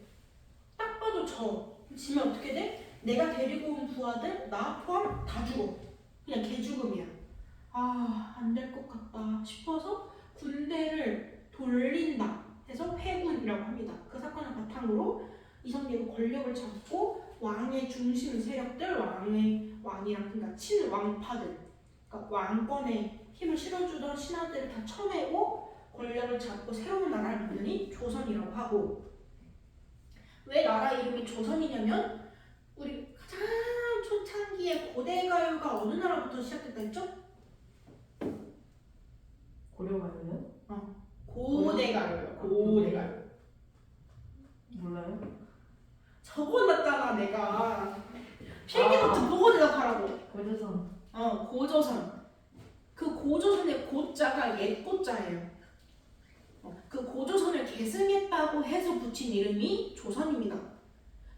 딱 지면 어떻게 돼? 내가 데리고 온 부하들 나 포함 다 죽어. 그냥 개죽음이야. 아, 안 될 것 같다 싶어서 군대를 돌린다 해서 패군이라고 합니다. 그 사건을 바탕으로 이성계가 권력을 잡고 왕의 중심 세력들, 왕이랑 그러니까 친왕파들, 그러니까 왕권에 힘을 실어주던 신하들을 다 쳐내고 권력을 잡고 새로운 나라를 만드니 조선이라고 하고, 왜 나라 이름이 조선이냐면 우리 가장 초창기에 고대 가요가 어느 나라부터 시작됐다 했죠? 고려가요요? 고대 가요요. 고대 가요. 몰라요? 적어놨잖아 내가. 필기노트 보고 대답하라고. 고조선. 고조선. 그 고조선의 고자가 옛고자예요. 그 고조선을 계승했다고 해서 붙인 이름이 조선입니다.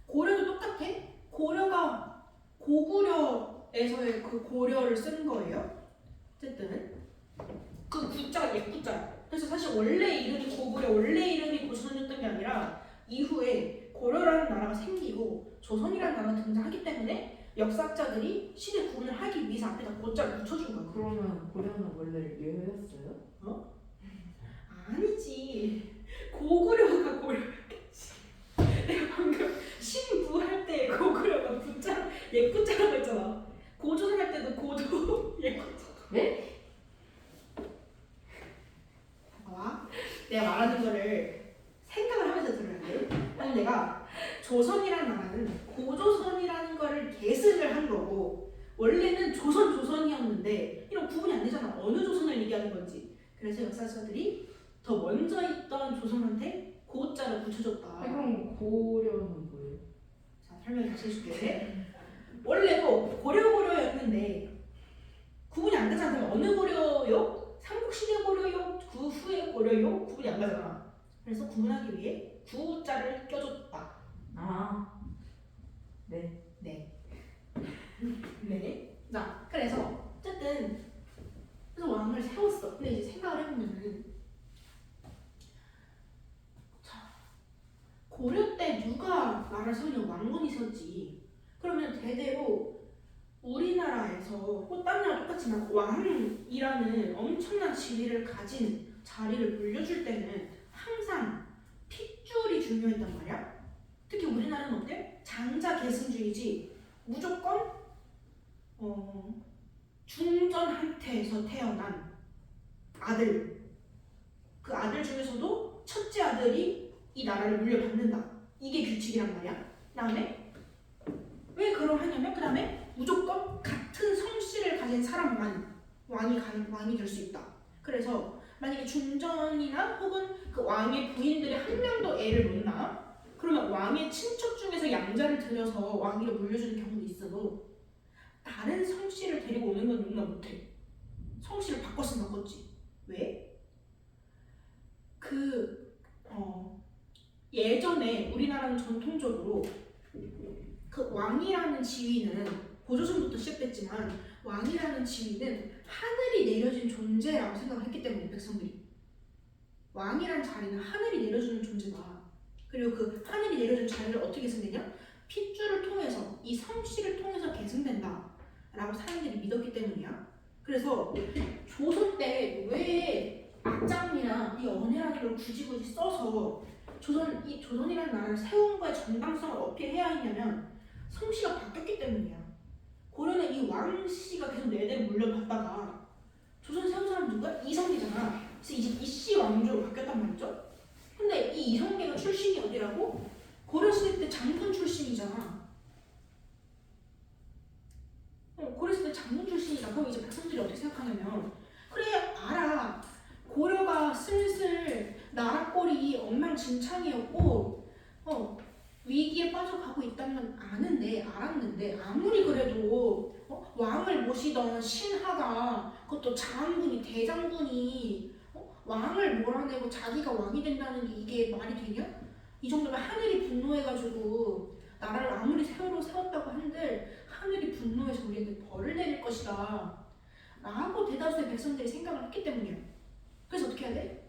고려도 똑같아. 고려가 고구려에서의 그 고려를 쓴 거예요. 어쨌든 그 구자가 옛구자야. 그래서 사실 원래 이름이 고구려, 원래 이름이 고조선이었던 게 아니라 이후에 고려라는 나라가 생기고 조선이라는 나라가 등장하기 때문에 역사학자들이 시대 구분을 하기 위해서 앞에다 고자를 붙여준 거야. 그러면 고려는 원래 예외였어요? 아니지. 고구려가 고려였겠지. 내가 방금 신부 할 때 고구려가 구자, 옛구자라고 했잖아. 고조선 할 때도 고조, 옛구자. 네? 봐봐. 내가 말하는 거를 생각을 하면서 들어야 돼. 아니 내가 조선이라는 나라는 고조선이라는 거를 계승을 한 거고 원래는 조선이었는데 이런 구분이 안 되잖아. 어느 조선을 얘기하는 건지. 그래서 역사자들이 더 먼저 있던 조선한테 고자를 붙여줬다. 그럼 고려는 뭐예요? 자, 설명 다시 해줄게. 원래도 고려였는데 구분이 안 되잖아. 그럼 어느 고려요? 삼국시대 고려요? 그 후의 고려요? 구분이 안 가잖아. 그래서 구분하기 위해 구자를 껴줬다. 아, 네. 네. 자, 그래서 어쨌든 그래서 왕을 세웠어. 근데 이제 생각을 해보면은 고려 때 누가 나라를 세우냐? 왕건이 세웠지. 그러면 대대로 우리나라에서 다른 나라 똑같지만 왕이라는 엄청난 지위를 가진 자리를 물려줄 때는 항상 핏줄이 중요했단 말이야. 특히 우리나라는 어때? 장자 계승주의지. 무조건 중전한테에서 태어난 아들, 그 아들 중에서도 첫째 아들이 이 나라를 물려받는다. 이게 규칙이란 말이야. 그다음에 왜 그걸 하냐면 그다음에 무조건 같은 성씨를 가진 사람만 왕이 될 수 있다. 그래서 만약에 중전이나 혹은 그 왕의 부인들이 한 명도 애를 못 낳아, 그러면 왕의 친척 중에서 양자를 들여서 왕위를 물려주는 경우도 있어도 다른 성씨를 데리고 오는 건 용납 못해. 성씨를 바꿨으면 바꿨지. 왜? 예전에 우리나라는 전통적으로 그 왕이라는 지위는 고조선부터 시작됐지만 왕이라는 지위는 하늘이 내려진 존재라고 생각을 했기 때문에 백성들이 왕이라는 자리는 하늘이 내려주는 존재다. 그리고 그 하늘이 내려준 자리를 어떻게 계승되냐? 핏줄을 통해서 이 성씨를 통해서 계승된다 라고 사람들이 믿었기 때문이야. 그래서 조선 때 왜 악장이나 이 언해라는 걸 굳이 써서 조선이라는 나라를 세운 거에 정당성을 어필해야 했냐면 성씨가 바뀌었기 때문이야. 고려는 이 왕씨가 계속 내대로 물려받다가 조선 세운 사람 누가? 이성계잖아. 그래서 이제 이씨 왕조로 바뀌었단 말이죠. 근데 이 이성계가 출신이 어디라고? 고려시대 때 장군 출신이잖아. 고려시대 장군 출신이다. 그럼 이제 백성들이 어떻게 생각하냐면 그래 알아. 고려가 슬슬 나라 꼴이 엉망진창이었고 위기에 빠져가고 있다는 알았는데 아무리 그래도 왕을 모시던 신하가 그것도 장군이 대장군이 왕을 몰아내고 자기가 왕이 된다는 게 이게 말이 되냐? 이 정도면 하늘이 분노해가지고 나라를 아무리 세웠다고 한들 하늘이 분노해서 우리에게 벌을 내릴 것이다 라고 대다수의 백성들이 생각을 했기 때문이야. 그래서 어떻게 해야 돼?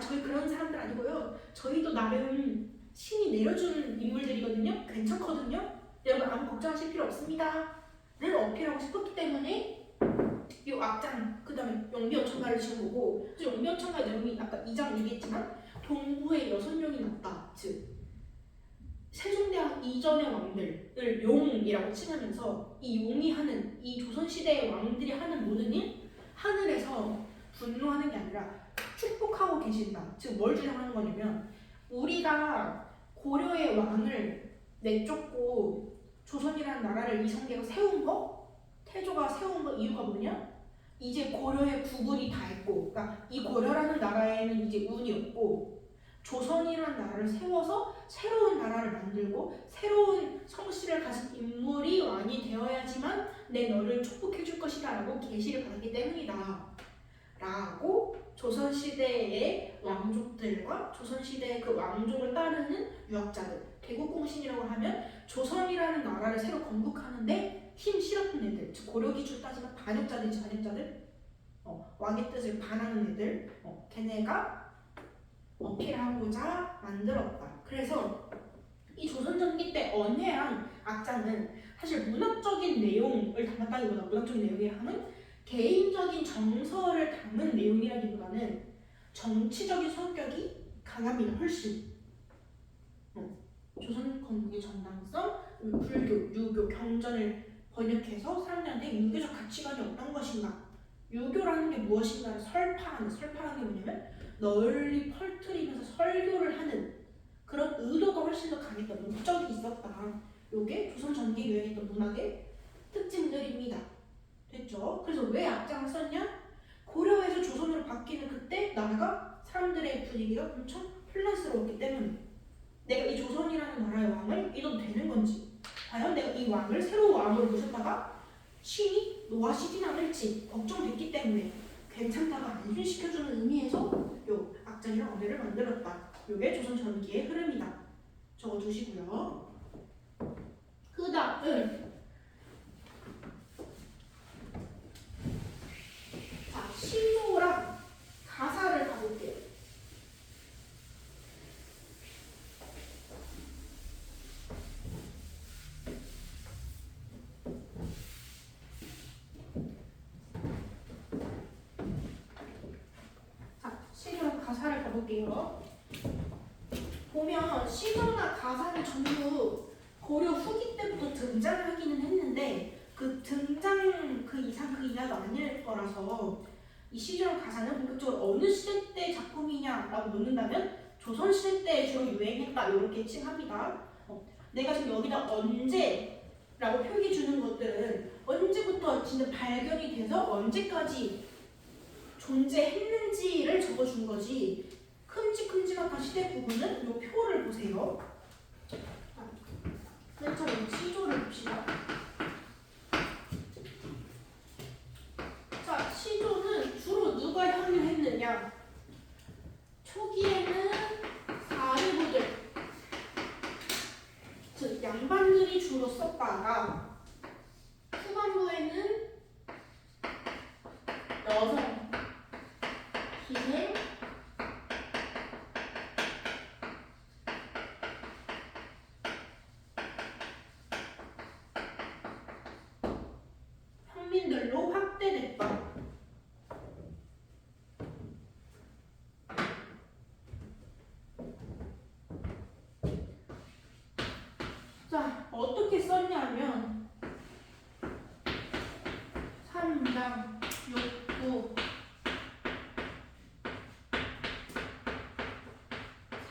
저희 그런 사람들 아니고요. 저희도 나름 신이 내려준 인물들이거든요. 괜찮거든요. 여러분 아무 걱정하실 필요 없습니다. 를 어필하고 싶었기 때문에 이 악장, 그 다음에 용비어천가를 지은 거고, 그래서 용비어천가의 내용이 아까 2장 얘기했지만 동부에 6명이 났다. 즉 세종대왕 이전의 왕들을 용이라고 칭하면서 이 용이 하는, 이 조선시대의 왕들이 하는 모든 일, 하늘에서 분노하는 게 아니라 축복하고 계신다. 즉 뭘 주장하는 거냐면, 우리가 고려의 왕을 내쫓고 조선이라는 나라를 이성계가 세운 거, 태조가 세운 거 이유가 뭐냐? 이제 고려의 구분이 다 있고, 그러니까 이 고려라는 나라에는 이제 운이 없고, 조선이라는 나라를 세워서 새로운 나라를 만들고 새로운 성씨를 가진 인물이 왕이 되어야지만 내 너를 축복해 줄 것이다 라고 계시를 받았기 때문이다 라고 조선시대의 왕족들과 조선시대의 그 왕족을 따르는 유학자들, 개국공신이라고 하면 조선이라는 나라를 새로 건국하는데 힘 실었던 애들, 즉 고려 기준 따지면 반역자들이지. 반역자들, 왕의 뜻을 반하는 애들, 걔네가 어필하고자 만들었다. 그래서 이 조선전기 때 언해랑 악장은 사실 문학적인 내용을 담았다기보다, 문학적인 내용이라면 개인적인 정서를 담은 내용이라기보다는 정치적인 성격이 강합니다. 훨씬. 조선 건국의 정당성, 불교, 유교, 경전을 번역해서 사람들한테 유교적 가치관이 어떤 것인가, 유교라는 게 무엇인가를 설파하는 게 뭐냐면 널리 퍼뜨리면서 설교를 하는 그런 의도가 훨씬 더 강했다, 목적이 있었다. 요게 조선 전기에 유행했던 문학의 특징들입니다. 됐죠? 그래서 왜 악장을 썼냐? 고려에서 조선으로 바뀌는 그때 나라가, 사람들의 분위기가 엄청 혼란스러웠기 때문에 내가 이 조선이라는 나라의 왕을 믿어도 되는 건지, 과연 내가 이 왕을 새로운 왕으로 모셨다가 신이 노하시진 않을지 걱정됐기 때문에 괜찮다가 안심시켜주는 의미에서 요 악장이랑 언해를 만들었다. 요게 조선 전기의 흐름이다. 적어두시고요. 그 다음은 자, 시조랑 가사를 가볼게요. 자, 시조랑 가사를 가볼게요. 보면 시조나 가사는 전부 고려 후기 때부터 등장하기는 했는데 그 등장 그 이상 그 이하도 아닐 거라서 이 시조랑 가사는 본격적으로 어느 시대 때 작품이냐라고 묻는다면 조선시대 때 주로 유행했다 이렇게 칭합니다. 내가 지금 여기다 언제라고 표기 주는 것들은 언제부터 진짜 발견이 돼서 언제까지 존재했는지를 적어준 거지, 큼직큼직한 시대 부분은 이 표를 보세요. 맨 처음 시조를 봅시다. 자, 시조는 주로 누가 향유했느냐? 초기에는 사대부들, 즉 양반들이 주로 썼다가 후반부에는 여성, 기생, 평민들로 확대됐다. 자, 어떻게 썼냐면 3장, 6부,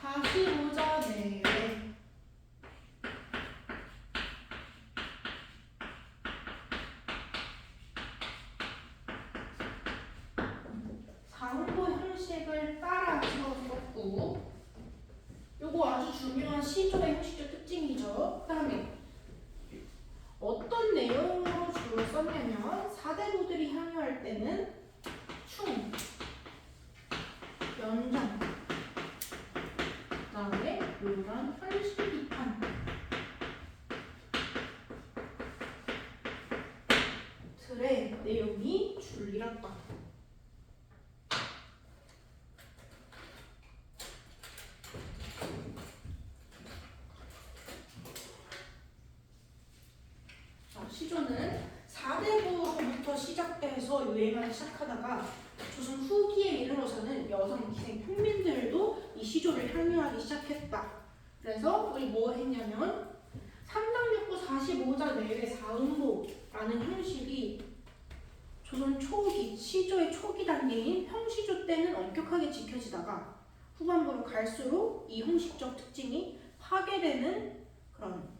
45자 내외 상호 형식을 따라서 썼고, 요거 아주 중요한 시조의 형식적 특징이죠. 그 다음에 어떤 내용으로 주로 썼냐면 사대부들이 향유할 때는 충, 연정, 그 다음에 요런 현실 비판 들의 내용이 줄을 잃었다. 조선에서 유행하기 시작하다가 조선 후기에 이르러서는 여성 기생 평민들도 이 시조를 향유하기 시작했다. 그래서 우리 뭐 했냐면 3당 6부 45자 내외 4음보라는 형식이 조선 초기 시조의 초기 단계인 평시조 때는 엄격하게 지켜지다가 후반부로 갈수록 이 형식적 특징이 파괴되는 그런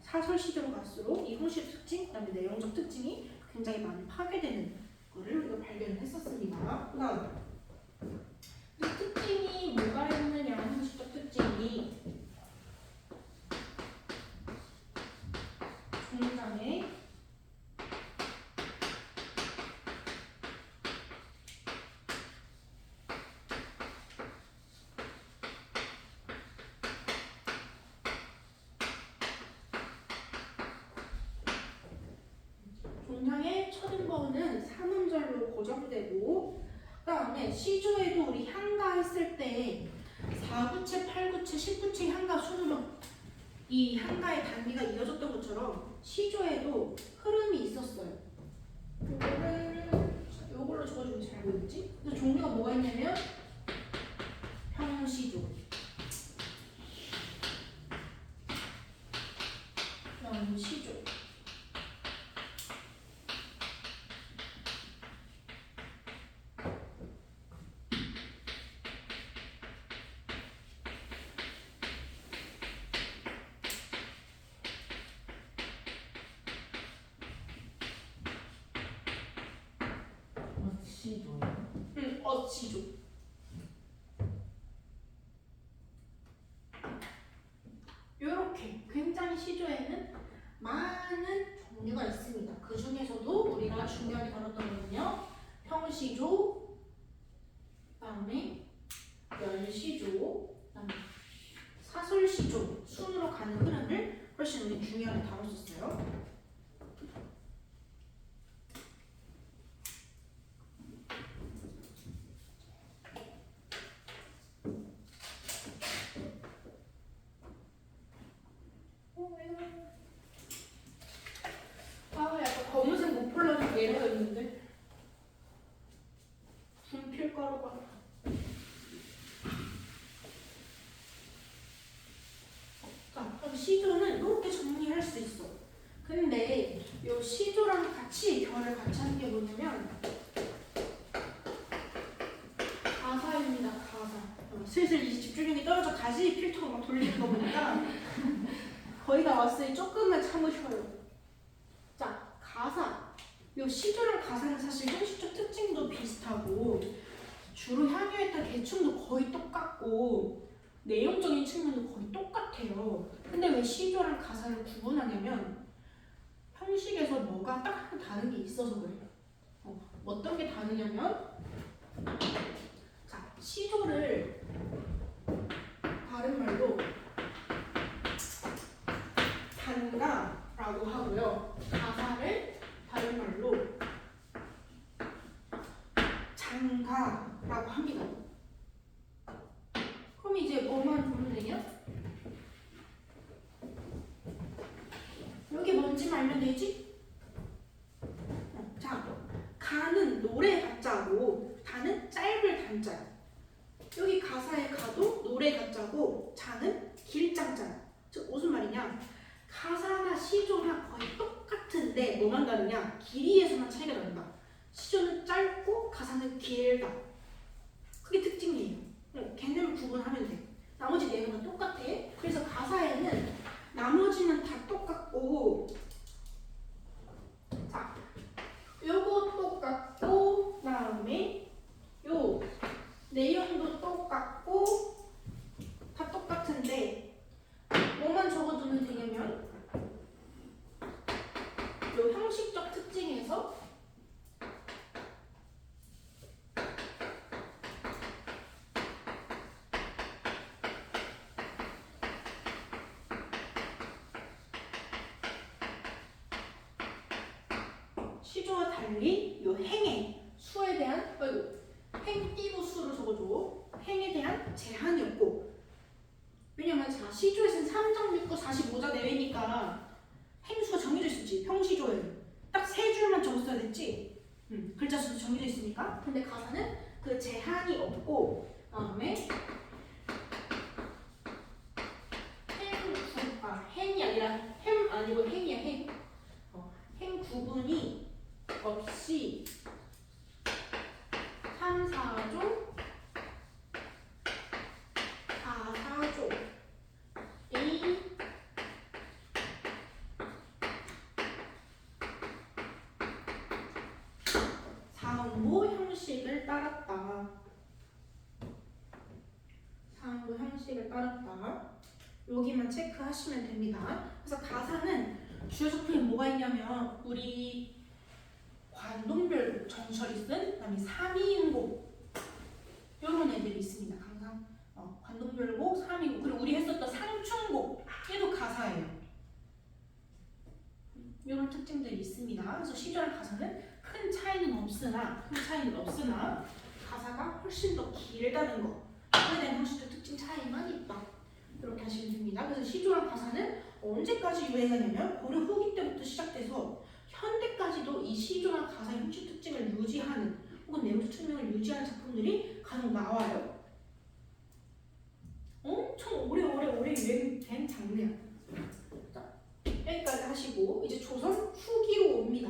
사설 시대로 갈수록 이 형식 특징, 그다음에 내용적 특징이 굉장히 많이 파괴되는 거를 우리가 발견을 했었습니다. 그다음 이 특징이 뭐가 있느냐, 형식적 특징이 종장의 종장의 첫음보는 3음절로 고정되고 그다음에 시조에도 우리 향가 했을 때 4구체, 8구체, 10구체 향가 순으로 이 향가의 단계가 이어졌던 것처럼 시조에도 흐름이 있었어요. 요걸로 적어주면 잘 보이겠지? 그래서 종류가 뭐가 있냐면 평시조, 시조, 시조예요. 어시조. 이렇게 굉장히 시조에는 많은 종류가 있습니다. 그 중에서도 우리가 중요하게 다뤘던 거는요, 평시조, 그다음에 열시조, 그다음에 사설시조 순으로 가는 흐름을 훨씬 우리 중요하게 다뤘었어요. 약간 검은색 모폴라도 내려가 있는데 분필가루가. 자, 그럼 시조는 이렇게 정리할 수 있어. 근데 이 시조랑 같이 결을 같이 하는 게 뭐냐면 가사입니다. 가사. 슬슬 이제 집중력이 떨어져 가지 필터가 막 돌리는 거 보니까 거의 다 왔으니 조금만 참으셔요. 자, 가사. 이 시조랑 가사는 사실 형식적 특징도 비슷하고 주로 향유했던 계층도 거의 똑같고 내용적인 측면도 거의 똑같아요. 근데 왜 시조랑 가사를 구분하냐면 형식에서 뭐가 딱 다른 게 있어서 그래요. 어떤 게 다르냐면 자, 시조를 다른 말로 단가라고 하고요. 가사를 다른 말로 장가라고 합니다. 그럼 이제 뭐만 보면 되냐? 여기 뭔지 알면 되지? 자, 가는 노래 가짜고 다는 짧을 단자야. 여기 가사의 가도 노래 가짜고 자는 길장자야. 즉 무슨 말이냐? 가사나 시조나 거의 똑같은데 뭐만 다르냐? 길이에서만 차이가 난다. 시조는 짧고 가사는 길다. 그게 특징이에요. 개념을 구분하면 돼. 나머지 내용은 똑같아. 그래서 가사에는 나머지는 다 똑같고, 자, 요거 똑같고, 그다음에 요 내용도 똑같고 다 똑같은데 뭐만 적어두면 되냐면 요 형식적 특징에서 시조와 달리 요 행에 수에 대한 행 띄고 수를 적어줘. 행에 대한 제한이 없고, 왜냐면 자 시조에서는 3장 6구 45자 내외니까 행수가 정해져 있었지. 평시조에는 딱 세 줄만 적었어야 됐지. 글자 수도 정해져 있으니까. 근데 가사는 그 제한이 없고 그다음에 행이 아니라 햄 아니고 행이야 행. 행 구분이 없이 3, 4조, 4, 4조 이 사음보 형식을 따랐다. 사음보 형식을 따랐다. 여기만 체크하시면 됩니다. 그래서 가사는 주요 소품이 뭐가 있냐면 우리 관동별 정철이 쓴 그다음에 삼이음곡 이런 애들이 있습니다. 항상 관동별곡, 삼이곡 그리고 우리 했었던 상춘곡 얘도 가사예요. 이런 특징들이 있습니다. 그래서 시조랑 가사는 큰 차이는 없으나 가사가 훨씬 더 길다는 거. 그에 대한 형식적 특징 차이만 있다. 이렇게 하시면 됩니다. 그래서 시조랑 가사는 언제까지 유행하냐면 고려 후기 때부터 시작돼서 현대까지도 이 시조랑 가사의 형식 특징을 유지하는 혹은 내용적 측면을 유지하는 작품들이 간혹 나와요. 엄청 오래 유행된 장르야. 자, 여기까지 하시고 이제 조선 후기로 옵니다.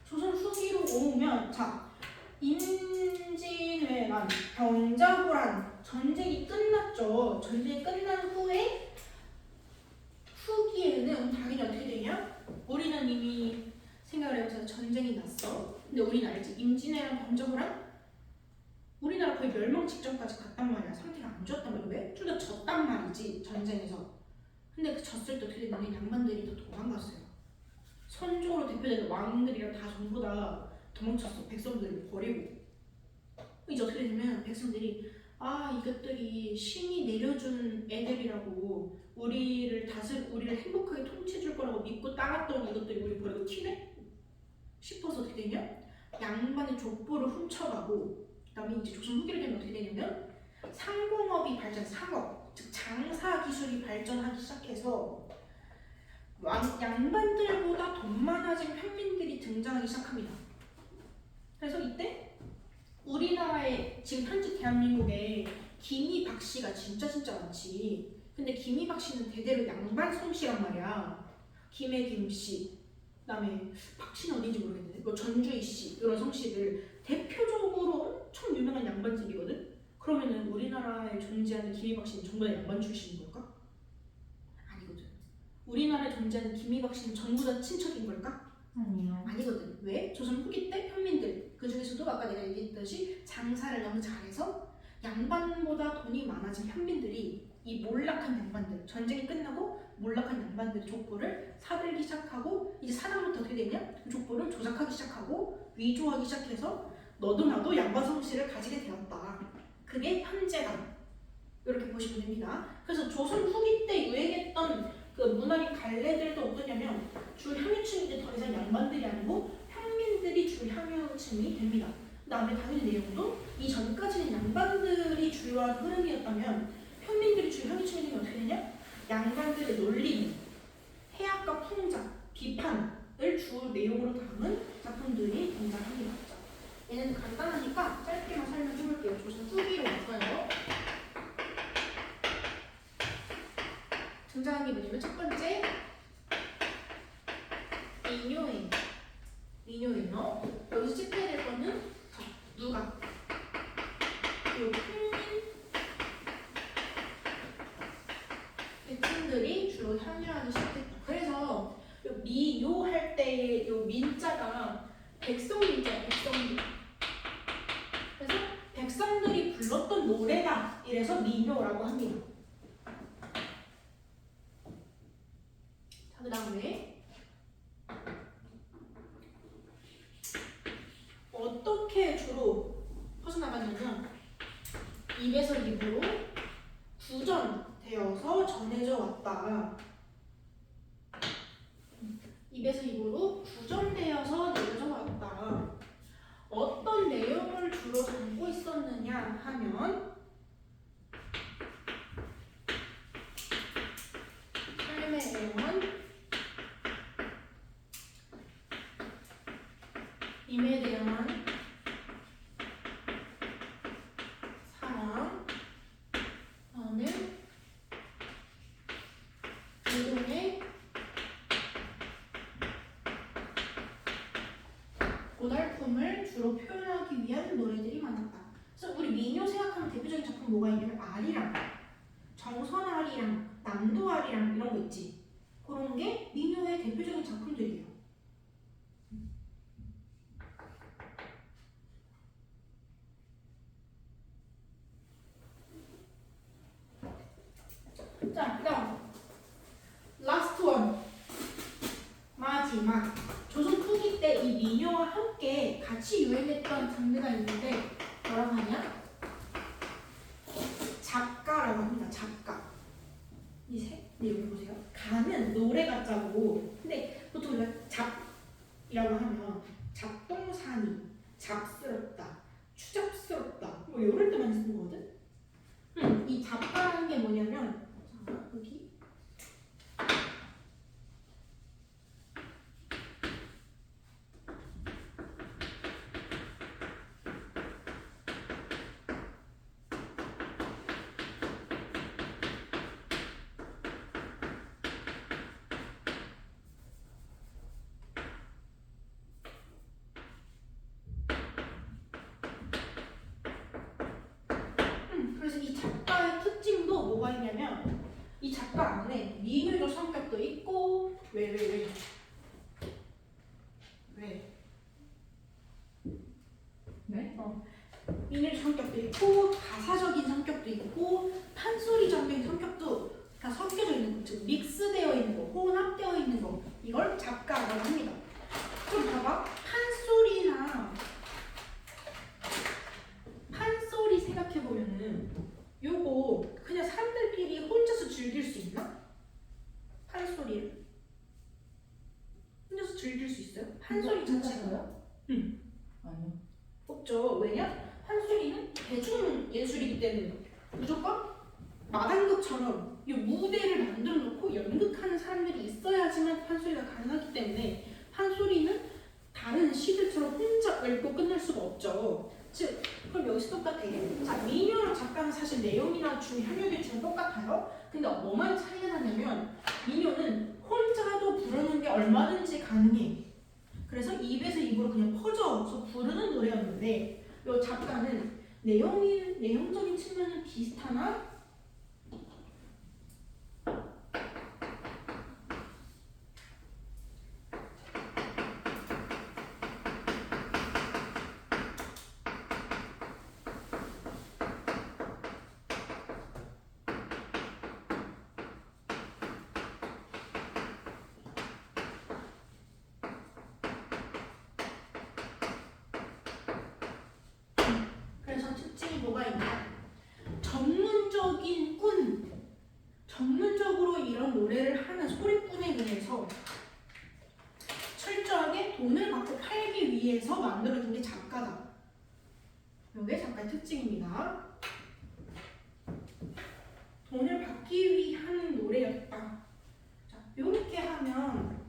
조선 후기로 오면 자 임진왜란, 병자호란 전쟁이 끝났죠. 전쟁이 끝난 후에 후기에는 당연히 어떻게 되냐? 우리는 이미 생각을 해보자. 전쟁이 났어. 근데 우리는 알지? 임진왜란, 병자호란 우리나라 거의 멸망 직전까지 갔단 말이야. 상태가 안 좋았단 말이야. 왜? 좀 더 졌단 말이지 전쟁에서. 근데 그 졌을 때 어떻게 됐냐면 양반들이 더 도망갔어요. 선조로 대표되는 왕들이랑 다 전부 다 도망쳤어. 백성들을 버리고. 이제 어떻게 되냐면 백성들이 이것들이 신이 내려준 애들이라고 우리를 행복하게 통치해줄 거라고 믿고 따랐던 이것들이 우리 버리고 튀네? 싶어서 어떻게 되냐? 양반의 족보를 훔쳐가고 그다음에 이제 조선 후기로 되면 어떻게 되냐면 상공업이 발전, 상업, 즉 장사 기술이 발전하기 시작해서 양반들보다 돈 많아진 평민들이 등장하기 시작합니다. 그래서 이때 우리나라의 지금 현재 대한민국에 김이 박씨가 진짜 많지. 근데 김이 박씨는 대대로 양반 성씨란 말이야. 김의 김씨, 그다음에 박씨는 어딘지 모르겠는데 뭐 전주희 씨 이런 성씨들 대표적으로 엄청 유명한 양반집이거든. 그러면은 우리나라에 존재하는 김이 박씨는 전부 다 양반 출신인 걸까? 아니거든. 우리나라에 존재하는 김이 박씨는 전부 다 친척인 걸까? 아니요. 아니거든. 왜? 조선 후기 때 현민들 그 중에서도 아까 내가 얘기했듯이 장사를 너무 잘해서 양반보다 돈이 많아진 현민들이 이 몰락한 양반들, 전쟁이 끝나고 몰락한 양반들 족보를 사들기 시작하고 이제 사람부터 어떻게 되냐? 그 족보를 조작하기 시작하고 위조하기 시작해서 너도 나도 양반 성씨를 가지게 되었다. 그게 현재다. 이렇게 보시면 됩니다. 그래서 조선 후기 때 유행했던 그 문화의 갈래들도 어떠냐면 줄 향유층인데 더 이상 양반들이 아니고 평민들이 줄 향유층이 됩니다. 그다음에 당연히 내용도 이 전까지는 양반들이 주요한 흐름이었다면 평민들이 줄 향유층이 되면 어떻게 되냐? 양반들의 논리, 해악과 풍자, 비판을 주 내용으로 담은 작품들이 등장합니다. 얘는 간단하니까 짧게만 설명해볼게요. 조선 후기로 와서요. 등장한 게 뭐냐면 첫 번째 민요예요. 여기서 체크해야 될 거는 누가? 요 평민 계층들이 주로 향유하기 시작했다. 그래서 요 미요 할 때 요 민자가 백성 민자예요. 백성들. 그래서 백성들이 불렀던 노래다. 이래서 민요라고 합니다. 그 다음에 어떻게 주로 퍼져나가냐면 입에서 입으로 구전되어서 전해져 왔다. 입에서 입으로 구전되어서 내려져 왔다. 어떤 내용을 주로 담고 있었느냐 하면 삶의 내용은 임에 대한 사랑, 나는 노동의 고달픔을 주로 표현하기 위한 노래들이 많았다. 그래서 우리 민요 생각하면 대표적인 작품 뭐가 있냐면 아리랑, 정선아리랑, 남도아리랑 이런 거 있지. 그런 게 민요의 대표적인 작품들이에요. 자, 그다음 라스트 원 마지막 조선 후기 때 이 민요와 함께 같이 유행했던 장르가 있는데 뭐라고 하냐? 작가라고 합니다. 작가. 여기 보세요. 가는 노래 같자고. 근데 보통 우리가 잡이라고 하면 잡동사니, 잡스럽다, 추잡스럽다 뭐 이럴 때만 쓰는 거거든. 이 작가라는 게 뭐냐면 자, 여기 그래서 이 작가의 특징도 뭐가 있냐면 이 작가 안에 민요적 성격도 있고 왜? 네? 민요적 성격도 있고 가사적인 성격도 있고 판소리적인 성격도 다 섞여져 있는 거, 즉 믹스되어 있는 거, 혼합되어 있는 거 이걸 작가라고 합니다. 그럼 봐봐 판소리 생각해보면은 요거 그냥 사람들끼리 혼자서 즐길 수 있나? 판소리를 혼자서 즐길 수 있어요? 판소리 자체가 응. 아니요. 없죠. 왜냐? 판소리는 대중 예술이기 때문에 무조건 마당극처럼 이 무대를 만들어 놓고 연극하는 사람들이 있어야지만 판소리가 가능하기 때문에 판소리는 다른 시들처럼 혼자 읽고 끝낼 수가 없죠. 즉, 그럼 여기서 똑같아. 자, 민요랑 작가는 사실 내용이나 현역의 중 똑같아요. 근데 뭐만 차이가 나냐면 민요는 혼자도 부르는 게 얼마든지 가능해. 그래서 입에서 입으로 그냥 퍼져서 부르는 노래였는데 이 작가는 내용적인 측면은 비슷하나 그래서 특징이 뭐가 있냐? 전문적으로 이런 노래를 하는 소리꾼에 의해서 철저하게 돈을 받고 팔기 위해서 만들어진 게 작가다. 이게 작가의 특징입니다. 돈을 받기 위한 노래였다. 자, 이렇게 하면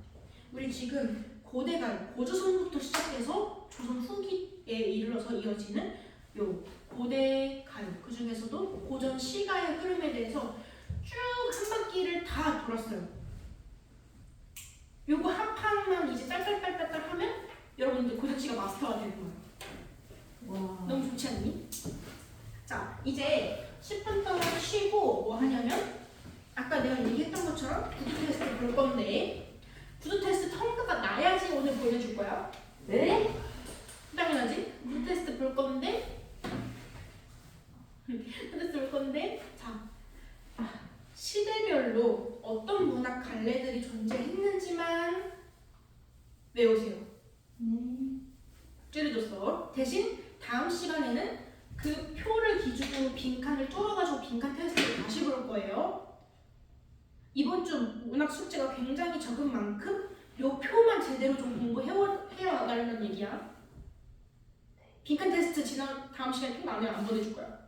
우리 지금 고대가요, 고조선부터 시작해서 조선 후기에 이르러서 이어지는 요 고대 가요 그 중에서도 고전 시가의 흐름에 대해서 쭉 한 바퀴를 다 돌았어요. 요거 한 판만 이제 딸딸딸딸 하면 여러분들 고전 시가 마스터가 되는 거예요. 와. 너무 좋지 않니? 자, 이제 10분 동안 쉬고 뭐 하냐면 아까 내가 얘기했던 것처럼 구두 테스트 볼 건데 구두 테스트 성과가 나야지 오늘 보여줄 거야. 네? 당연하지. 구두 테스트 볼 건데 자, 시대별로 어떤 문학 갈래들이 존재했는지만 외우세요. 줄여줬어. 대신 다음 시간에는 그 표를 기준으로 빈칸을 뚫어가지고 빈칸 테스트를 다시 볼 거예요. 이번 주 문학 숙제가 굉장히 적은 만큼 요 표만 제대로 좀 공부해나가려는 얘기야. 빈칸 테스트 다음 시간에 표 나오면 안 보내줄 거야.